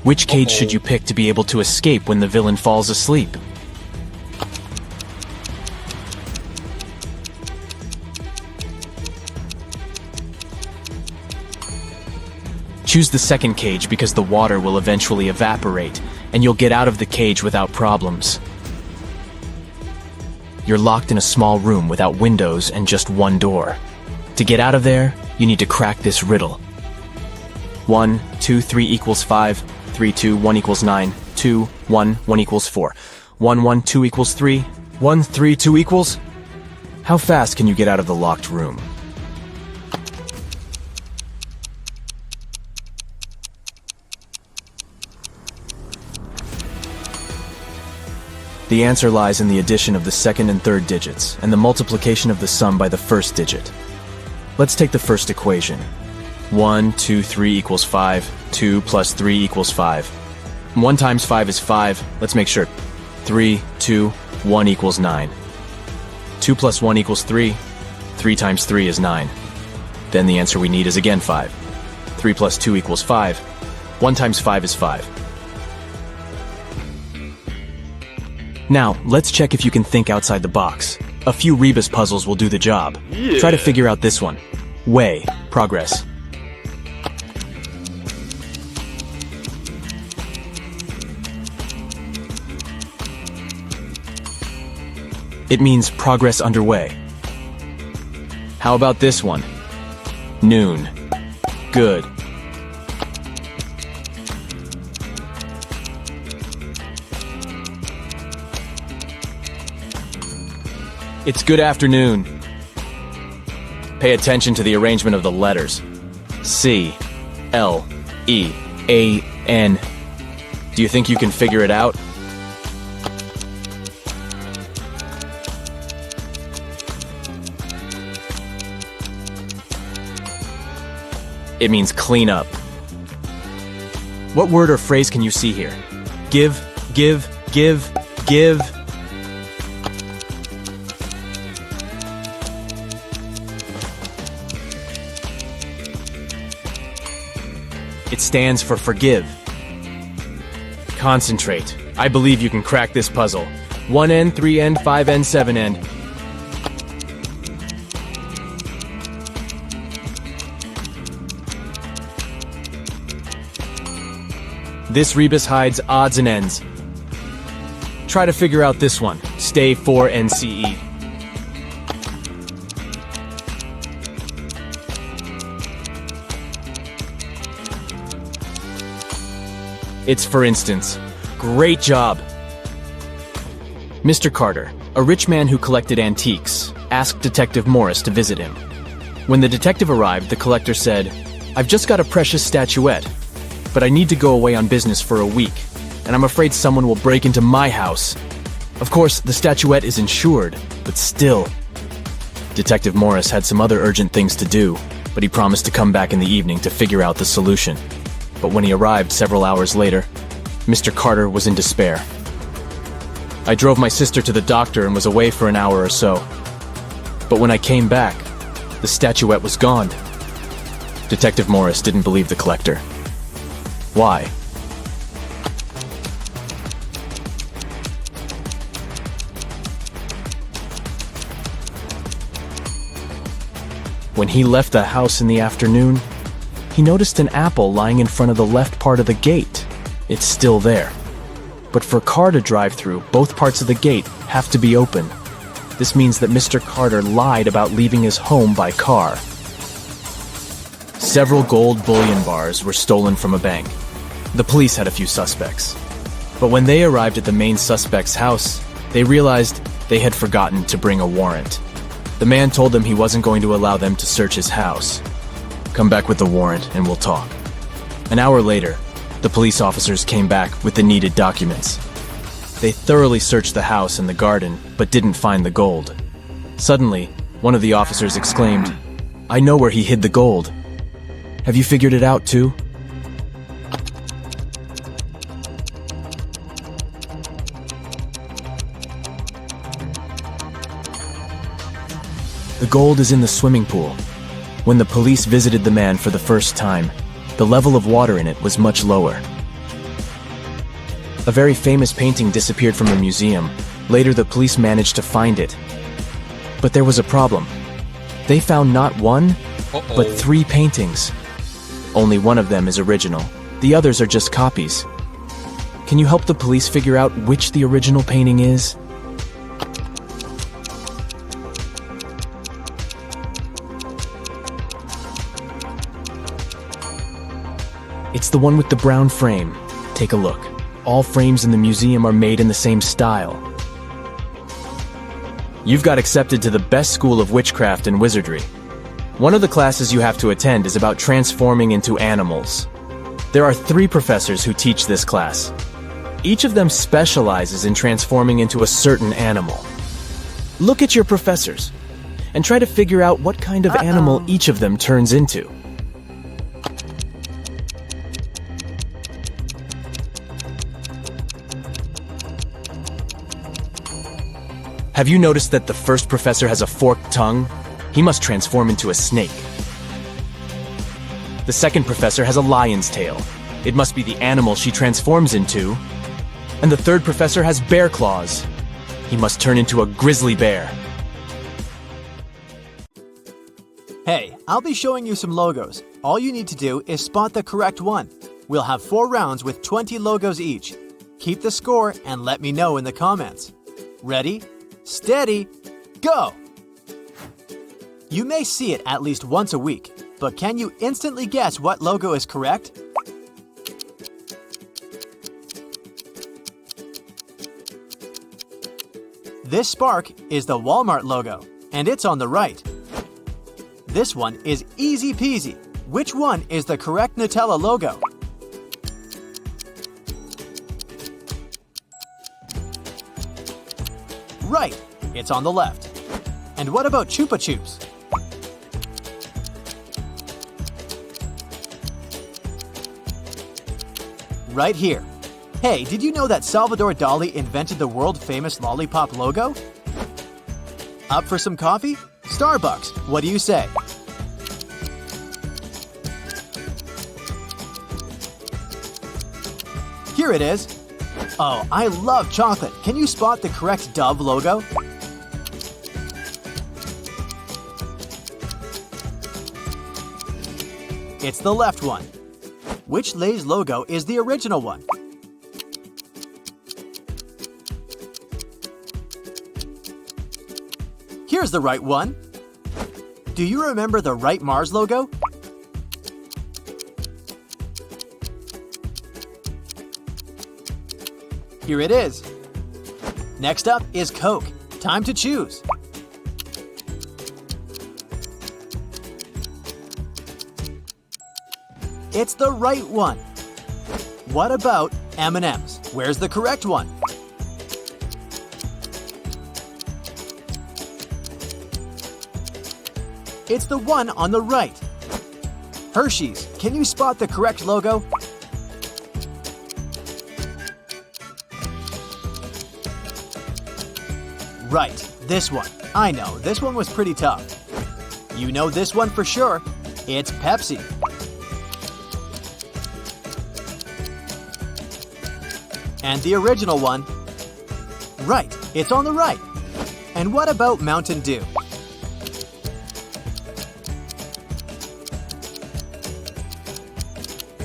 Which cage should you pick to be able to escape when the villain falls asleep? Choose the second cage because the water will eventually evaporate, and you'll get out of the cage without problems. You're locked in a small room without windows and just one door. To get out of there, you need to crack this riddle. 1, 2, 3 equals 5, 3, 2, 1 equals 9, 2, 1, 1 equals 4, 1, 1, 2 equals 3, 1, 3, 2 equals... How fast can you get out of the locked room? The answer lies in the addition of the second and third digits, and the multiplication of the sum by the first digit. Let's take the first equation. 1, 2, 3 equals 5, 2 plus 3 equals 5. 1 times 5 is 5, let's make sure. 3, 2, 1 equals 9. 2 plus 1 equals 3, 3 times 3 is 9. Then the answer we need is again 5. 3 plus 2 equals 5. 1 times 5 is 5. Now, let's check if you can think outside the box. A few rebus puzzles will do the job. Yeah. Try to figure out this one. Way, progress. It means progress underway. How about this one? Noon. Good. It's good afternoon. Pay attention to the arrangement of the letters. C, L, E, A, N. Do you think you can figure it out? It means clean up. What word or phrase can you see here? Give, give, give, give. It stands for forgive. Concentrate. I believe you can crack this puzzle. 1N, 3N, 5N, 7N. This rebus hides odds and ends. Try to figure out this one. Stay 4NCE. It's for instance. Great job! Mr. Carter, a rich man who collected antiques, asked Detective Morris to visit him. When the detective arrived, the collector said, "I've just got a precious statuette, but I need to go away on business for a week, and I'm afraid someone will break into my house." Of course, the statuette is insured, but still. Detective Morris had some other urgent things to do, but he promised to come back in the evening to figure out the solution. But when he arrived several hours later, Mr. Carter was in despair. I drove my sister to the doctor and was away for an hour or so. But when I came back, the statuette was gone. Detective Morris didn't believe the collector. Why? When he left the house in the afternoon, he noticed an apple lying in front of the left part of the gate. It's still there. But for a car to drive through, both parts of the gate have to be open. This means that Mr. Carter lied about leaving his home by car. Several gold bullion bars were stolen from a bank. The police had a few suspects. But when they arrived at the main suspect's house, they realized they had forgotten to bring a warrant. The man told them he wasn't going to allow them to search his house. Come back with the warrant and we'll talk. An hour later, the police officers came back with the needed documents. They thoroughly searched the house and the garden, but didn't find the gold. Suddenly, one of the officers exclaimed, "I know where he hid the gold. Have you figured it out too?" The gold is in the swimming pool. When the police visited the man for the first time, the level of water in it was much lower. A very famous painting disappeared from the museum. Later, the police managed to find it. But there was a problem. They found not one, but 3 paintings. Only one of them is original. The others are just copies. Can you help the police figure out which the original painting is? It's the one with the brown frame. Take a look. All frames in the museum are made in the same style. You've got accepted to the best school of witchcraft and wizardry. One of the classes you have to attend is about transforming into animals. There are 3 professors who teach this class. Each of them specializes in transforming into a certain animal. Look at your professors and try to figure out what kind of animal each of them turns into. Have you noticed that the first professor has a forked tongue? He must transform into a snake. The second professor has a lion's tail. It must be the animal she transforms into. And the third professor has bear claws. He must turn into a grizzly bear. Hey, I'll be showing you some logos. All you need to do is spot the correct one. We'll have 4 rounds with 20 logos each. Keep the score and let me know in the comments. Ready? Steady, go! You may see it at least once a week, but can you instantly guess what logo is correct? This spark is the Walmart logo, and it's on the right. This one is easy peasy. Which one is the correct Nutella logo? Right, it's on the left. And what about Chupa Chups? Right here. Hey, did you know that Salvador Dali invented the world-famous lollipop logo? Up for some coffee? Starbucks, what do you say? Here it is. Oh, I love chocolate. Can you spot the correct Dove logo? It's the left one. Which Lay's logo is the original one? Here's the right one. Do you remember the right Mars logo? Here it is. Next up is Coke. Time to choose. It's the right one. What about M&M's? Where's the correct one? It's the one on the right. Hershey's, can you spot the correct logo? Right, this one. I know, this one was pretty tough. You know this one for sure. It's Pepsi. And the original one? Right, it's on the right. And what about Mountain Dew?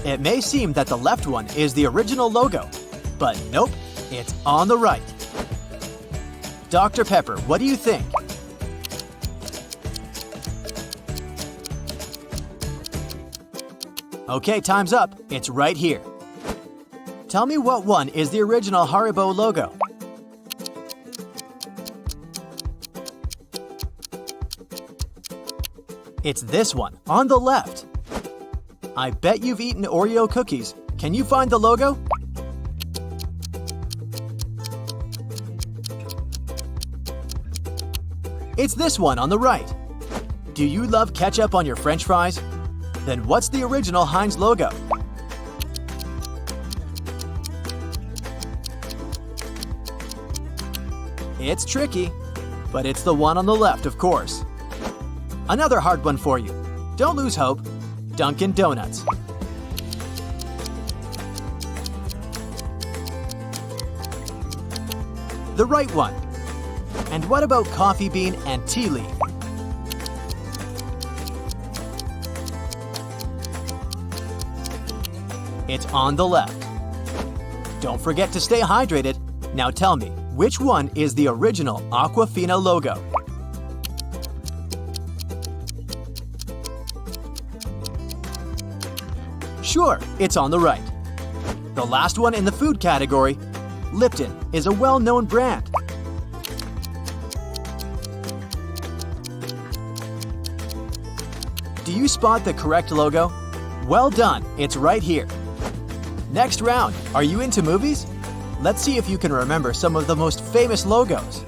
It may seem that the left one is the original logo, but nope, it's on the right. Dr. Pepper, what do you think? Okay, time's up. It's right here. Tell me what one is the original Haribo logo. It's this one, on the left. I bet you've eaten Oreo cookies. Can you find the logo? It's this one on the right. Do you love ketchup on your French fries? Then what's the original Heinz logo? It's tricky, but it's the one on the left, of course. Another hard one for you. Don't lose hope. Dunkin' Donuts. The right one. And what about Coffee Bean and Tea Leaf? It's on the left. Don't forget to stay hydrated. Now tell me, which one is the original Aquafina logo? Sure, it's on the right. The last one in the food category, Lipton, is a well-known brand. Do you spot the correct logo? Well done, it's right here. Next round, are you into movies? Let's see if you can remember some of the most famous logos.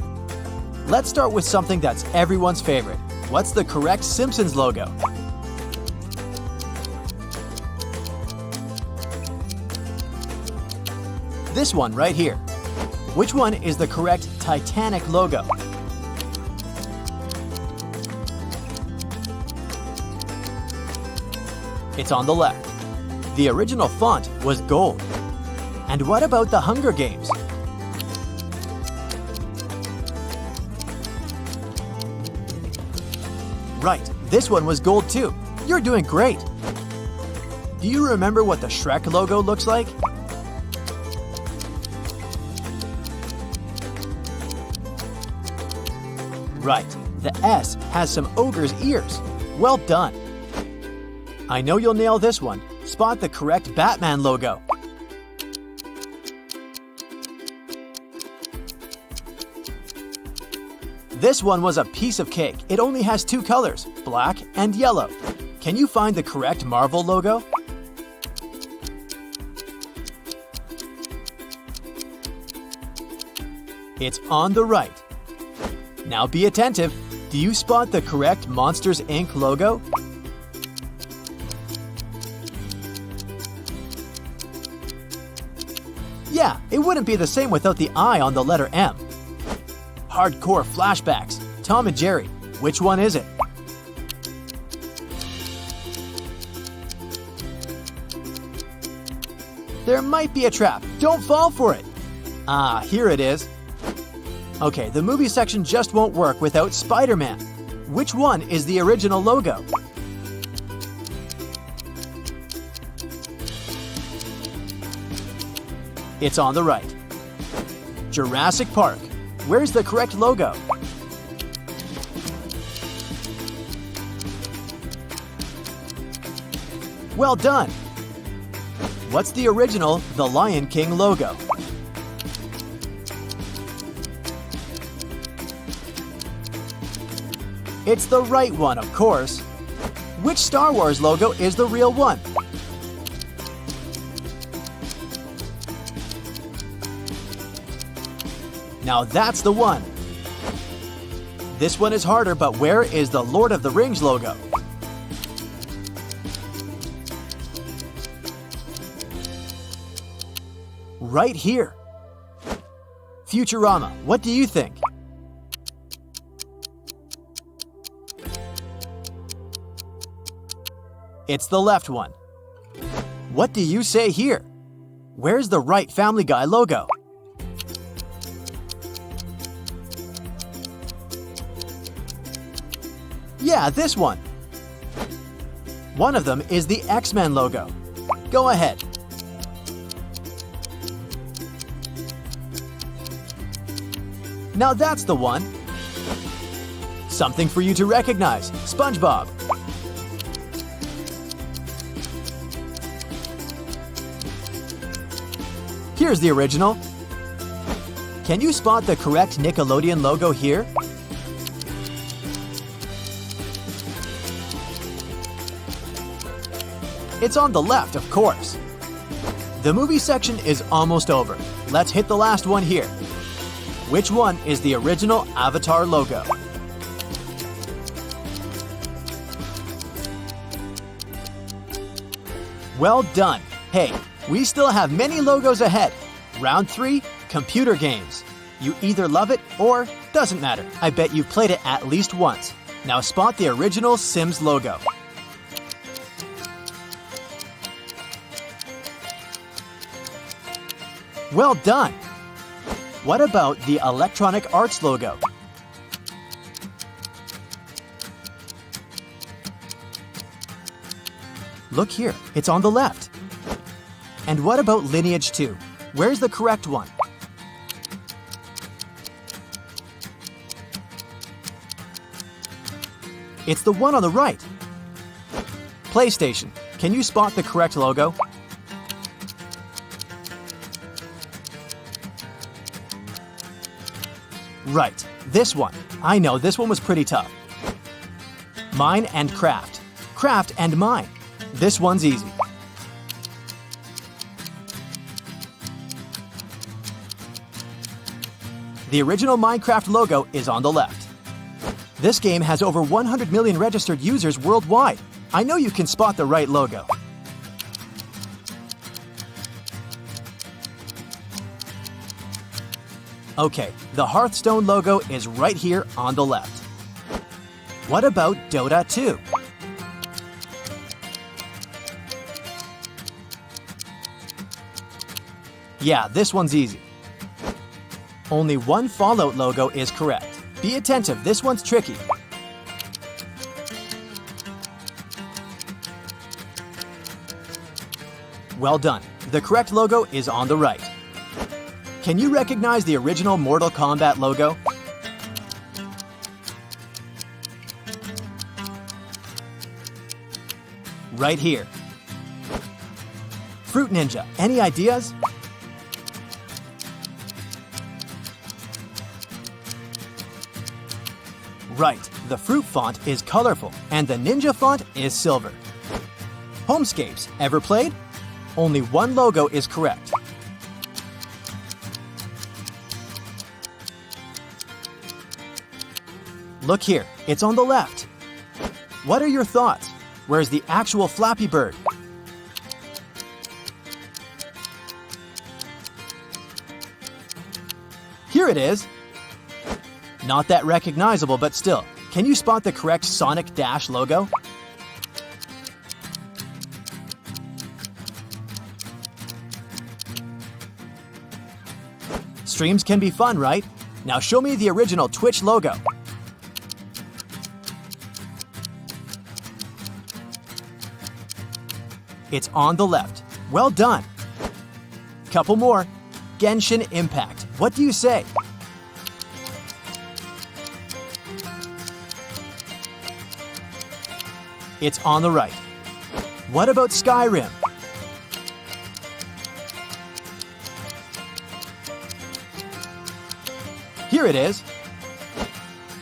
Let's start with something that's everyone's favorite. What's the correct Simpsons logo? This one right here. Which one is the correct Titanic logo? It's on the left. The original font was gold. And what about the Hunger Games? Right, this one was gold too. You're doing great. Do you remember what the Shrek logo looks like? Right, the S has some ogre's ears. Well done. I know you'll nail this one. Spot the correct Batman logo. This one was a piece of cake. It only has two colors, black and yellow. Can you find the correct Marvel logo? It's on the right. Now be attentive. Do you spot the correct Monsters, Inc. logo? Yeah, it wouldn't be the same without the I on the letter M. Hardcore flashbacks. Tom and Jerry. Which one is it? There might be a trap. Don't fall for it. Ah, here it is. Okay, the movie section just won't work without Spider-Man. Which one is the original logo? It's on the right. Jurassic Park. Where's the correct logo? Well done. What's the original The Lion King logo? It's the right one, of course. Which Star Wars logo is the real one? Now that's the one. This one is harder, but where is the Lord of the Rings logo? Right here. Futurama, what do you think? It's the left one. What do you say here? Where's the right Family Guy logo? Yeah, this one. One of them is the X-Men logo. Go ahead. Now that's the one. Something for you to recognize, SpongeBob. Here's the original. Can you spot the correct Nickelodeon logo here? It's on the left, of course. The movie section is almost over. Let's hit the last one here. Which one is the original Avatar logo? Well done. Hey, we still have many logos ahead. Round 3, computer games. You either love it or doesn't matter. I bet you've played it at least once. Now spot the original Sims logo. Well done. What about the Electronic Arts logo? Look here, it's on the left. And what about Lineage 2? Where's the correct one? It's the one on the right. PlayStation, can you spot the correct logo? Right, this one. I know, this one was pretty tough. Mine and Craft. Craft and Mine. This one's easy. The original Minecraft logo is on the left. This game has over 100 million registered users worldwide. I know you can spot the right logo. Okay, the Hearthstone logo is right here on the left. What about Dota 2? Yeah, this one's easy. Only one Fallout logo is correct. Be attentive, this one's tricky. Well done. The correct logo is on the right. Can you recognize the original Mortal Kombat logo? Right here. Fruit Ninja, any ideas? Right, the fruit font is colorful and the ninja font is silver. Homescapes, ever played? Only one logo is correct. Look here, it's on the left. What are your thoughts? Where's the actual Flappy Bird? Here it is. Not that recognizable, but still. Can you spot the correct Sonic Dash logo? Streams can be fun, right? Now show me the original Twitch logo. It's on the left. Well done. Couple more. Genshin Impact. What do you say? It's on the right. What about Skyrim? Here it is.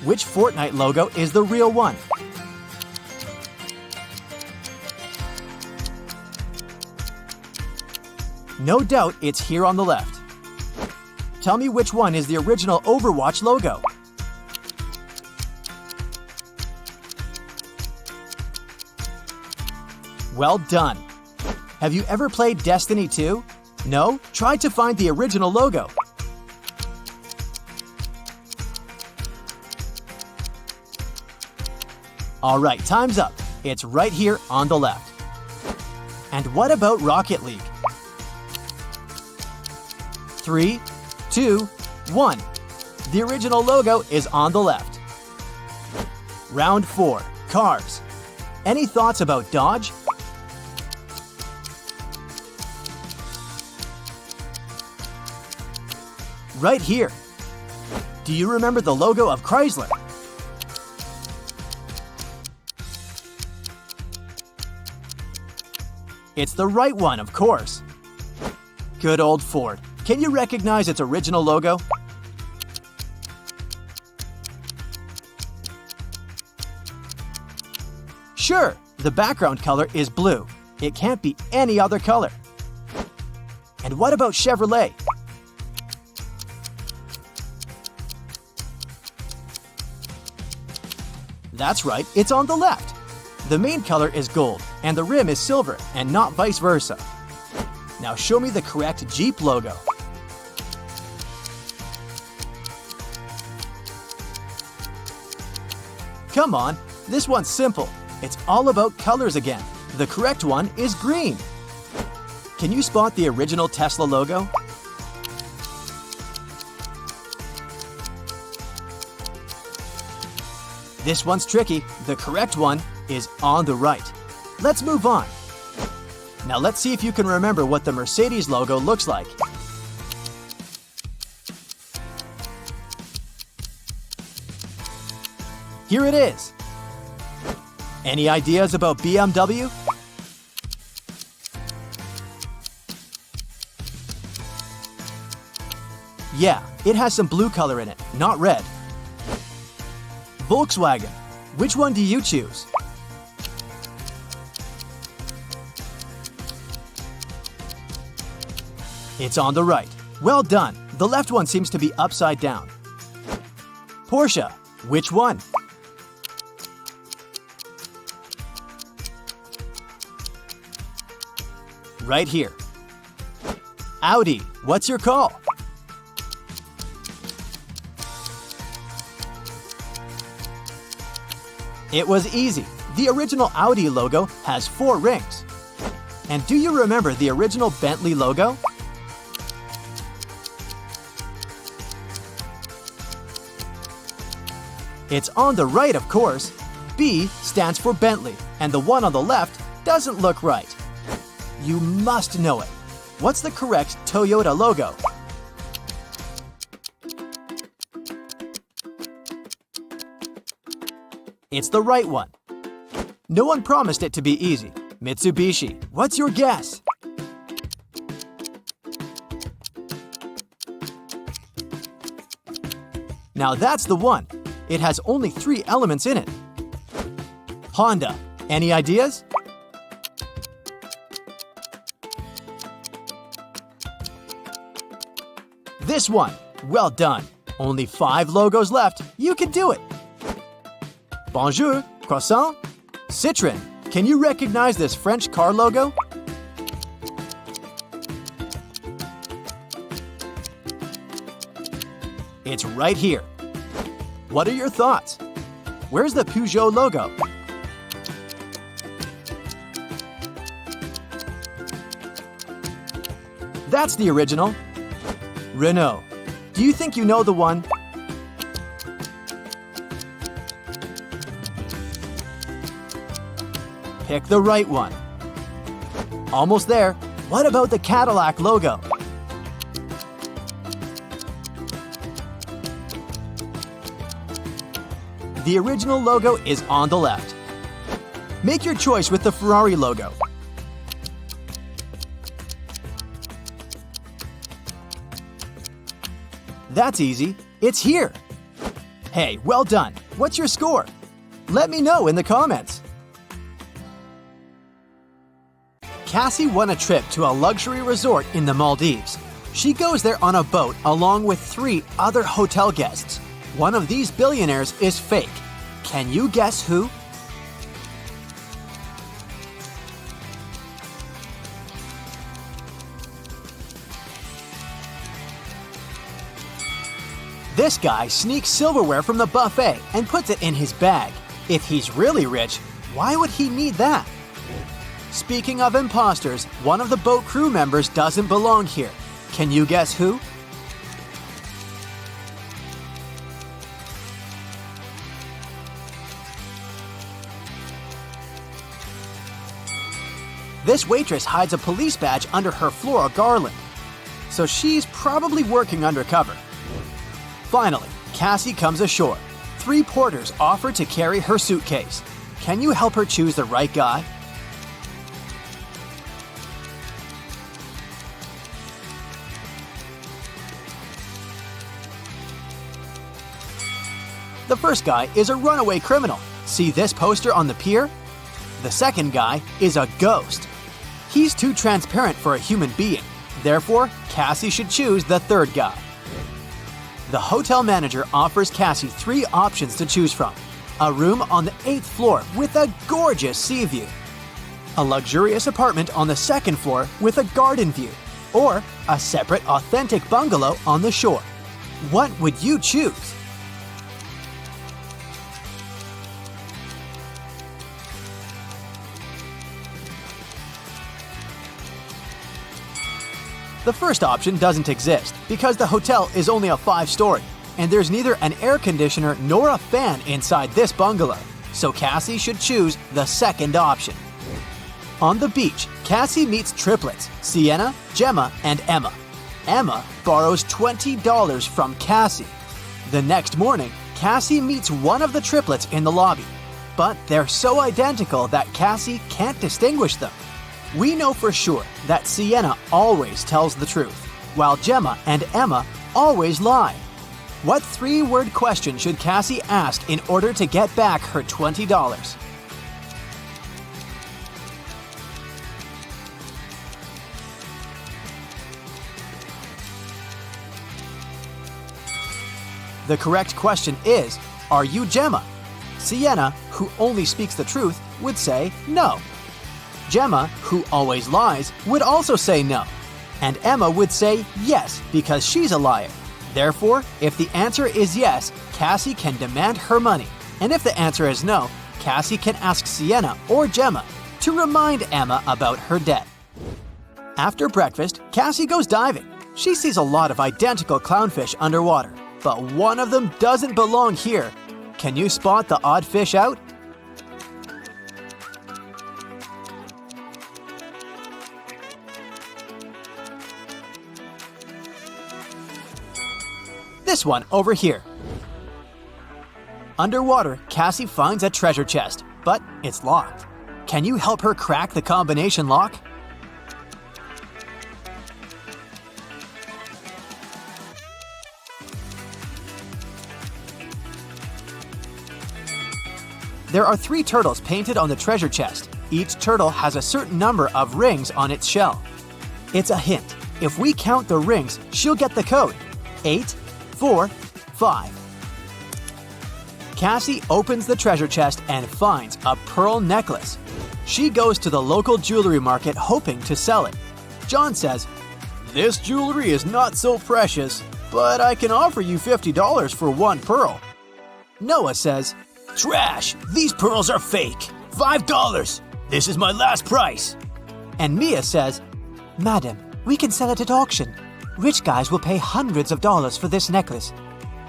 Which Fortnite logo is the real one? No doubt it's here on the left. Tell me which one is the original Overwatch logo. Well done. Have you ever played Destiny 2? No? Try to find the original logo. Alright, time's up. It's right here on the left. And what about Rocket League? 3, 2, 1. The original logo is on the left. Round 4. Cars. Any thoughts about Dodge? Right here. Do you remember the logo of Chrysler? It's the right one, of course. Good old Ford. Can you recognize its original logo? Sure, the background color is blue. It can't be any other color. And what about Chevrolet? That's right, it's on the left. The main color is gold, and the rim is silver, and not vice versa. Now show me the correct Jeep logo. Come on, this one's simple. It's all about colors again. The correct one is green. Can you spot the original Tesla logo? This one's tricky. The correct one is on the right. Let's move on. Now let's see if you can remember what the Mercedes logo looks like. Here it is. Any ideas about BMW? Yeah, it has some blue color in it, not red. Volkswagen. Which one do you choose? It's on the right. Well done. The left one seems to be upside down. Porsche. Which one? Right here. Audi. What's your call? It was easy. The original Audi logo has 4 rings. And do you remember the original Bentley logo? It's on the right, of course. B stands for Bentley, and the one on the left doesn't look right. You must know it. What's the correct Toyota logo? It's the right one. No one promised it to be easy. Mitsubishi, what's your guess? Now that's the one. It has only 3 elements in it. Honda, any ideas? This one. Well done. Only 5 logos left. You can do it. Bonjour, croissant. Citroën. Can you recognize this French car logo? It's right here. What are your thoughts? Where's the Peugeot logo? That's the original. Renault. Do you think you know the one? Pick the right one. Almost there. What about the Cadillac logo? The original logo is on the left. Make your choice with the Ferrari logo. That's easy. It's here. Hey, well done. What's your score? Let me know in the comments. Cassie won a trip to a luxury resort in the Maldives. She goes there on a boat along with 3 other hotel guests. One of these billionaires is fake. Can you guess who? This guy sneaks silverware from the buffet and puts it in his bag. If he's really rich, why would he need that? Speaking of imposters, one of the boat crew members doesn't belong here. Can you guess who? This waitress hides a police badge under her floral garland, so she's probably working undercover. Finally, Cassie comes ashore. 3 porters offer to carry her suitcase. Can you help her choose the right guy? The first guy is a runaway criminal. See this poster on the pier? The second guy is a ghost. He's too transparent for a human being. Therefore, Cassie should choose the third guy. The hotel manager offers Cassie 3 options to choose from. A room on the 8th floor with a gorgeous sea view. A luxurious apartment on the 2nd floor with a garden view. Or a separate authentic bungalow on the shore. What would you choose? The first option doesn't exist because the hotel is only a 5-story, and there's neither an air conditioner nor a fan inside this bungalow, so Cassie should choose the second option. On the beach, Cassie meets triplets, Sienna, Gemma, and Emma. Emma borrows $20 from Cassie. The next morning, Cassie meets one of the triplets in the lobby, but they're so identical that Cassie can't distinguish them. We know for sure that Sienna always tells the truth, while Gemma and Emma always lie. What 3-word question should Cassie ask in order to get back her $20? The correct question is, are you Gemma? Sienna, who only speaks the truth, would say no. Gemma, who always lies, would also say no. And Emma would say yes because she's a liar. Therefore, if the answer is yes, Cassie can demand her money. And if the answer is no, Cassie can ask Sienna or Gemma to remind Emma about her debt. After breakfast, Cassie goes diving. She sees a lot of identical clownfish underwater, but one of them doesn't belong here. Can you spot the odd fish out? This one over here. Underwater, Cassie finds a treasure chest, but it's locked. Can you help her crack the combination lock? There are 3 turtles painted on the treasure chest. Each turtle has a certain number of rings on its shell. It's a hint. If we count the rings, she'll get the code. 8, 4, 5. Cassie opens the treasure chest and finds a pearl necklace. She goes to the local jewelry market hoping to sell it. John says, "This jewelry is not so precious, but I can offer you $50 for 1 pearl." Noah says, "Trash! These pearls are fake! $5! This is my last price!" And Mia says, "Madam, we can sell it at auction. Rich guys will pay hundreds of dollars for this necklace.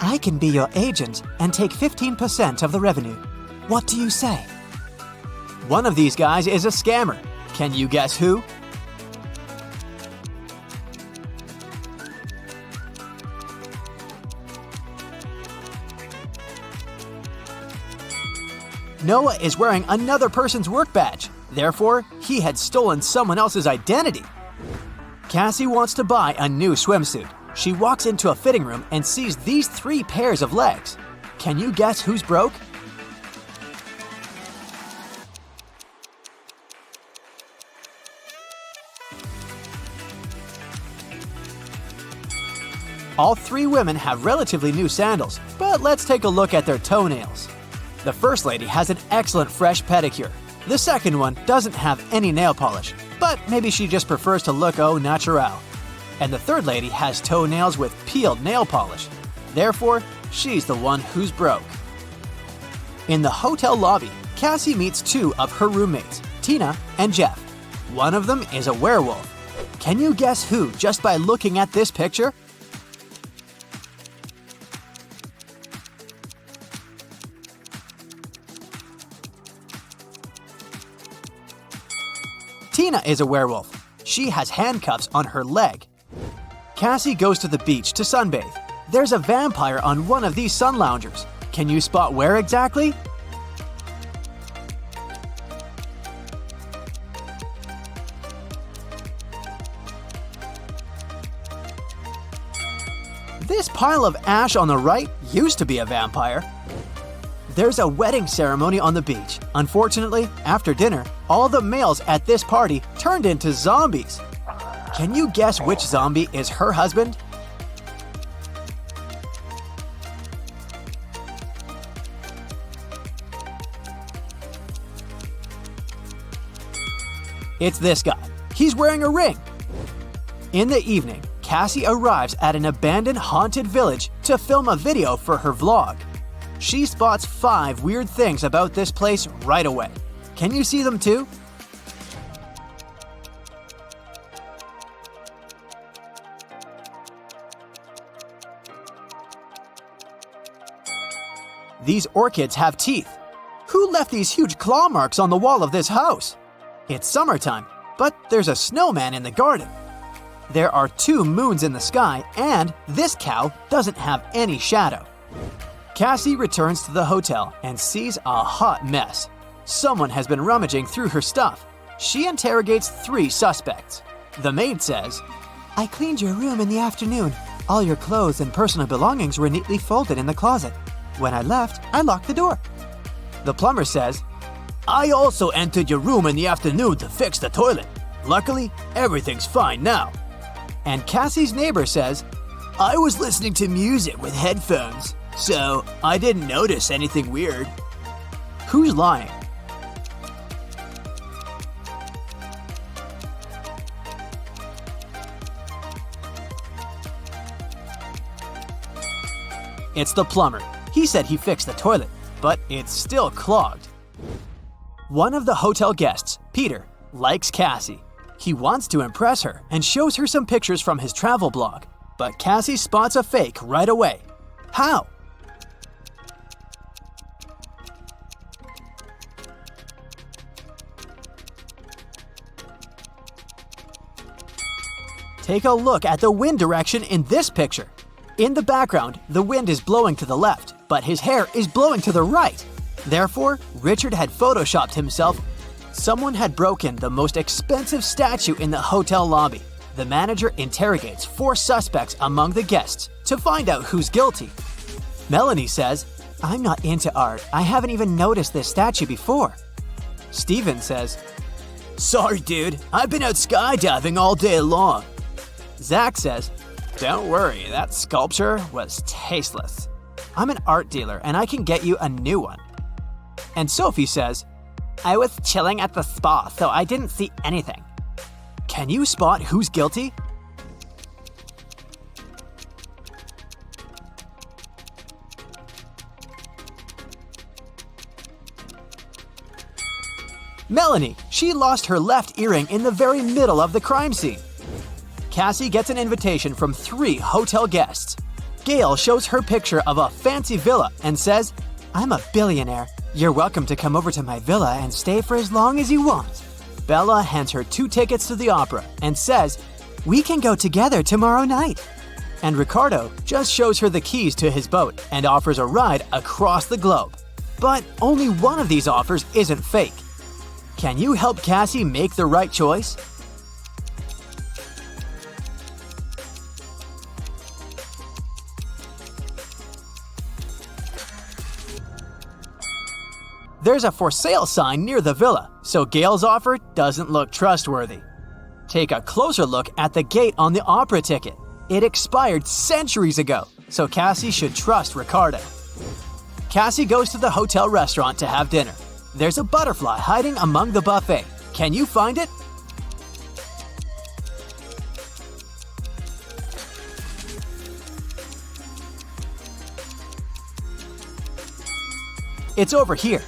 I can be your agent and take 15% of the revenue. What do you say?" One of these guys is a scammer. Can you guess who? Noah is wearing another person's work badge. Therefore, he had stolen someone else's identity. Cassie wants to buy a new swimsuit. She walks into a fitting room and sees these 3 pairs of legs. Can you guess who's broke? All 3 women have relatively new sandals, but let's take a look at their toenails. The first lady has an excellent fresh pedicure. The second one doesn't have any nail polish, but maybe she just prefers to look au naturel. And the third lady has toenails with peeled nail polish. Therefore, she's the one who's broke. In the hotel lobby, Cassie meets two of her roommates, Tina and Jeff. One of them is a werewolf. Can you guess who just by looking at this picture? Tina is a werewolf. She has handcuffs on her leg. Cassie goes to the beach to sunbathe. There's a vampire on one of these sun loungers. Can you spot where exactly? This pile of ash on the right used to be a vampire. There's a wedding ceremony on the beach. Unfortunately, after dinner, all the males at this party turned into zombies. Can you guess which zombie is her husband? It's this guy. He's wearing a ring. In the evening, Cassie arrives at an abandoned haunted village to film a video for her vlog. She spots 5 weird things about this place right away. Can you see them too? These orchids have teeth. Who left these huge claw marks on the wall of this house? It's summertime, but there's a snowman in the garden. There are 2 moons in the sky, and this cow doesn't have any shadow. Cassie returns to the hotel and sees a hot mess. Someone has been rummaging through her stuff. She interrogates 3 suspects. The maid says, "I cleaned your room in the afternoon. All your clothes and personal belongings were neatly folded in the closet. When I left, I locked the door." The plumber says, "I also entered your room in the afternoon to fix the toilet. Luckily, everything's fine now." And Cassie's neighbor says, "I was listening to music with headphones, so I didn't notice anything weird." Who's lying? It's the plumber. He said he fixed the toilet, but it's still clogged. One of the hotel guests, Peter, likes Cassie. He wants to impress her and shows her some pictures from his travel blog, but Cassie spots a fake right away. How? Take a look at the wind direction in this picture. In the background, the wind is blowing to the left, but his hair is blowing to the right. Therefore, Richard had photoshopped himself. Someone had broken the most expensive statue in the hotel lobby. The manager interrogates 4 suspects among the guests to find out who's guilty. Melanie says, "I'm not into art. I haven't even noticed this statue before." Steven says, "Sorry, dude. I've been out skydiving all day long." Zach says, "Don't worry, that sculpture was tasteless. I'm an art dealer and I can get you a new one." And Sophie says, "I was chilling at the spa, so I didn't see anything." Can you spot who's guilty? Melanie, she lost her left earring in the very middle of the crime scene. Cassie gets an invitation from 3 hotel guests. Gail shows her picture of a fancy villa and says, "I'm a billionaire. You're welcome to come over to my villa and stay for as long as you want." Bella hands her 2 tickets to the opera and says, "We can go together tomorrow night." And Ricardo just shows her the keys to his boat and offers a ride across the globe. But only one of these offers isn't fake. Can you help Cassie make the right choice? There's a for sale sign near the villa, so Gail's offer doesn't look trustworthy. Take a closer look at the gate on the opera ticket. It expired centuries ago, so Cassie should trust Ricardo. Cassie goes to the hotel restaurant to have dinner. There's a butterfly hiding among the buffet. Can you find it? It's over here.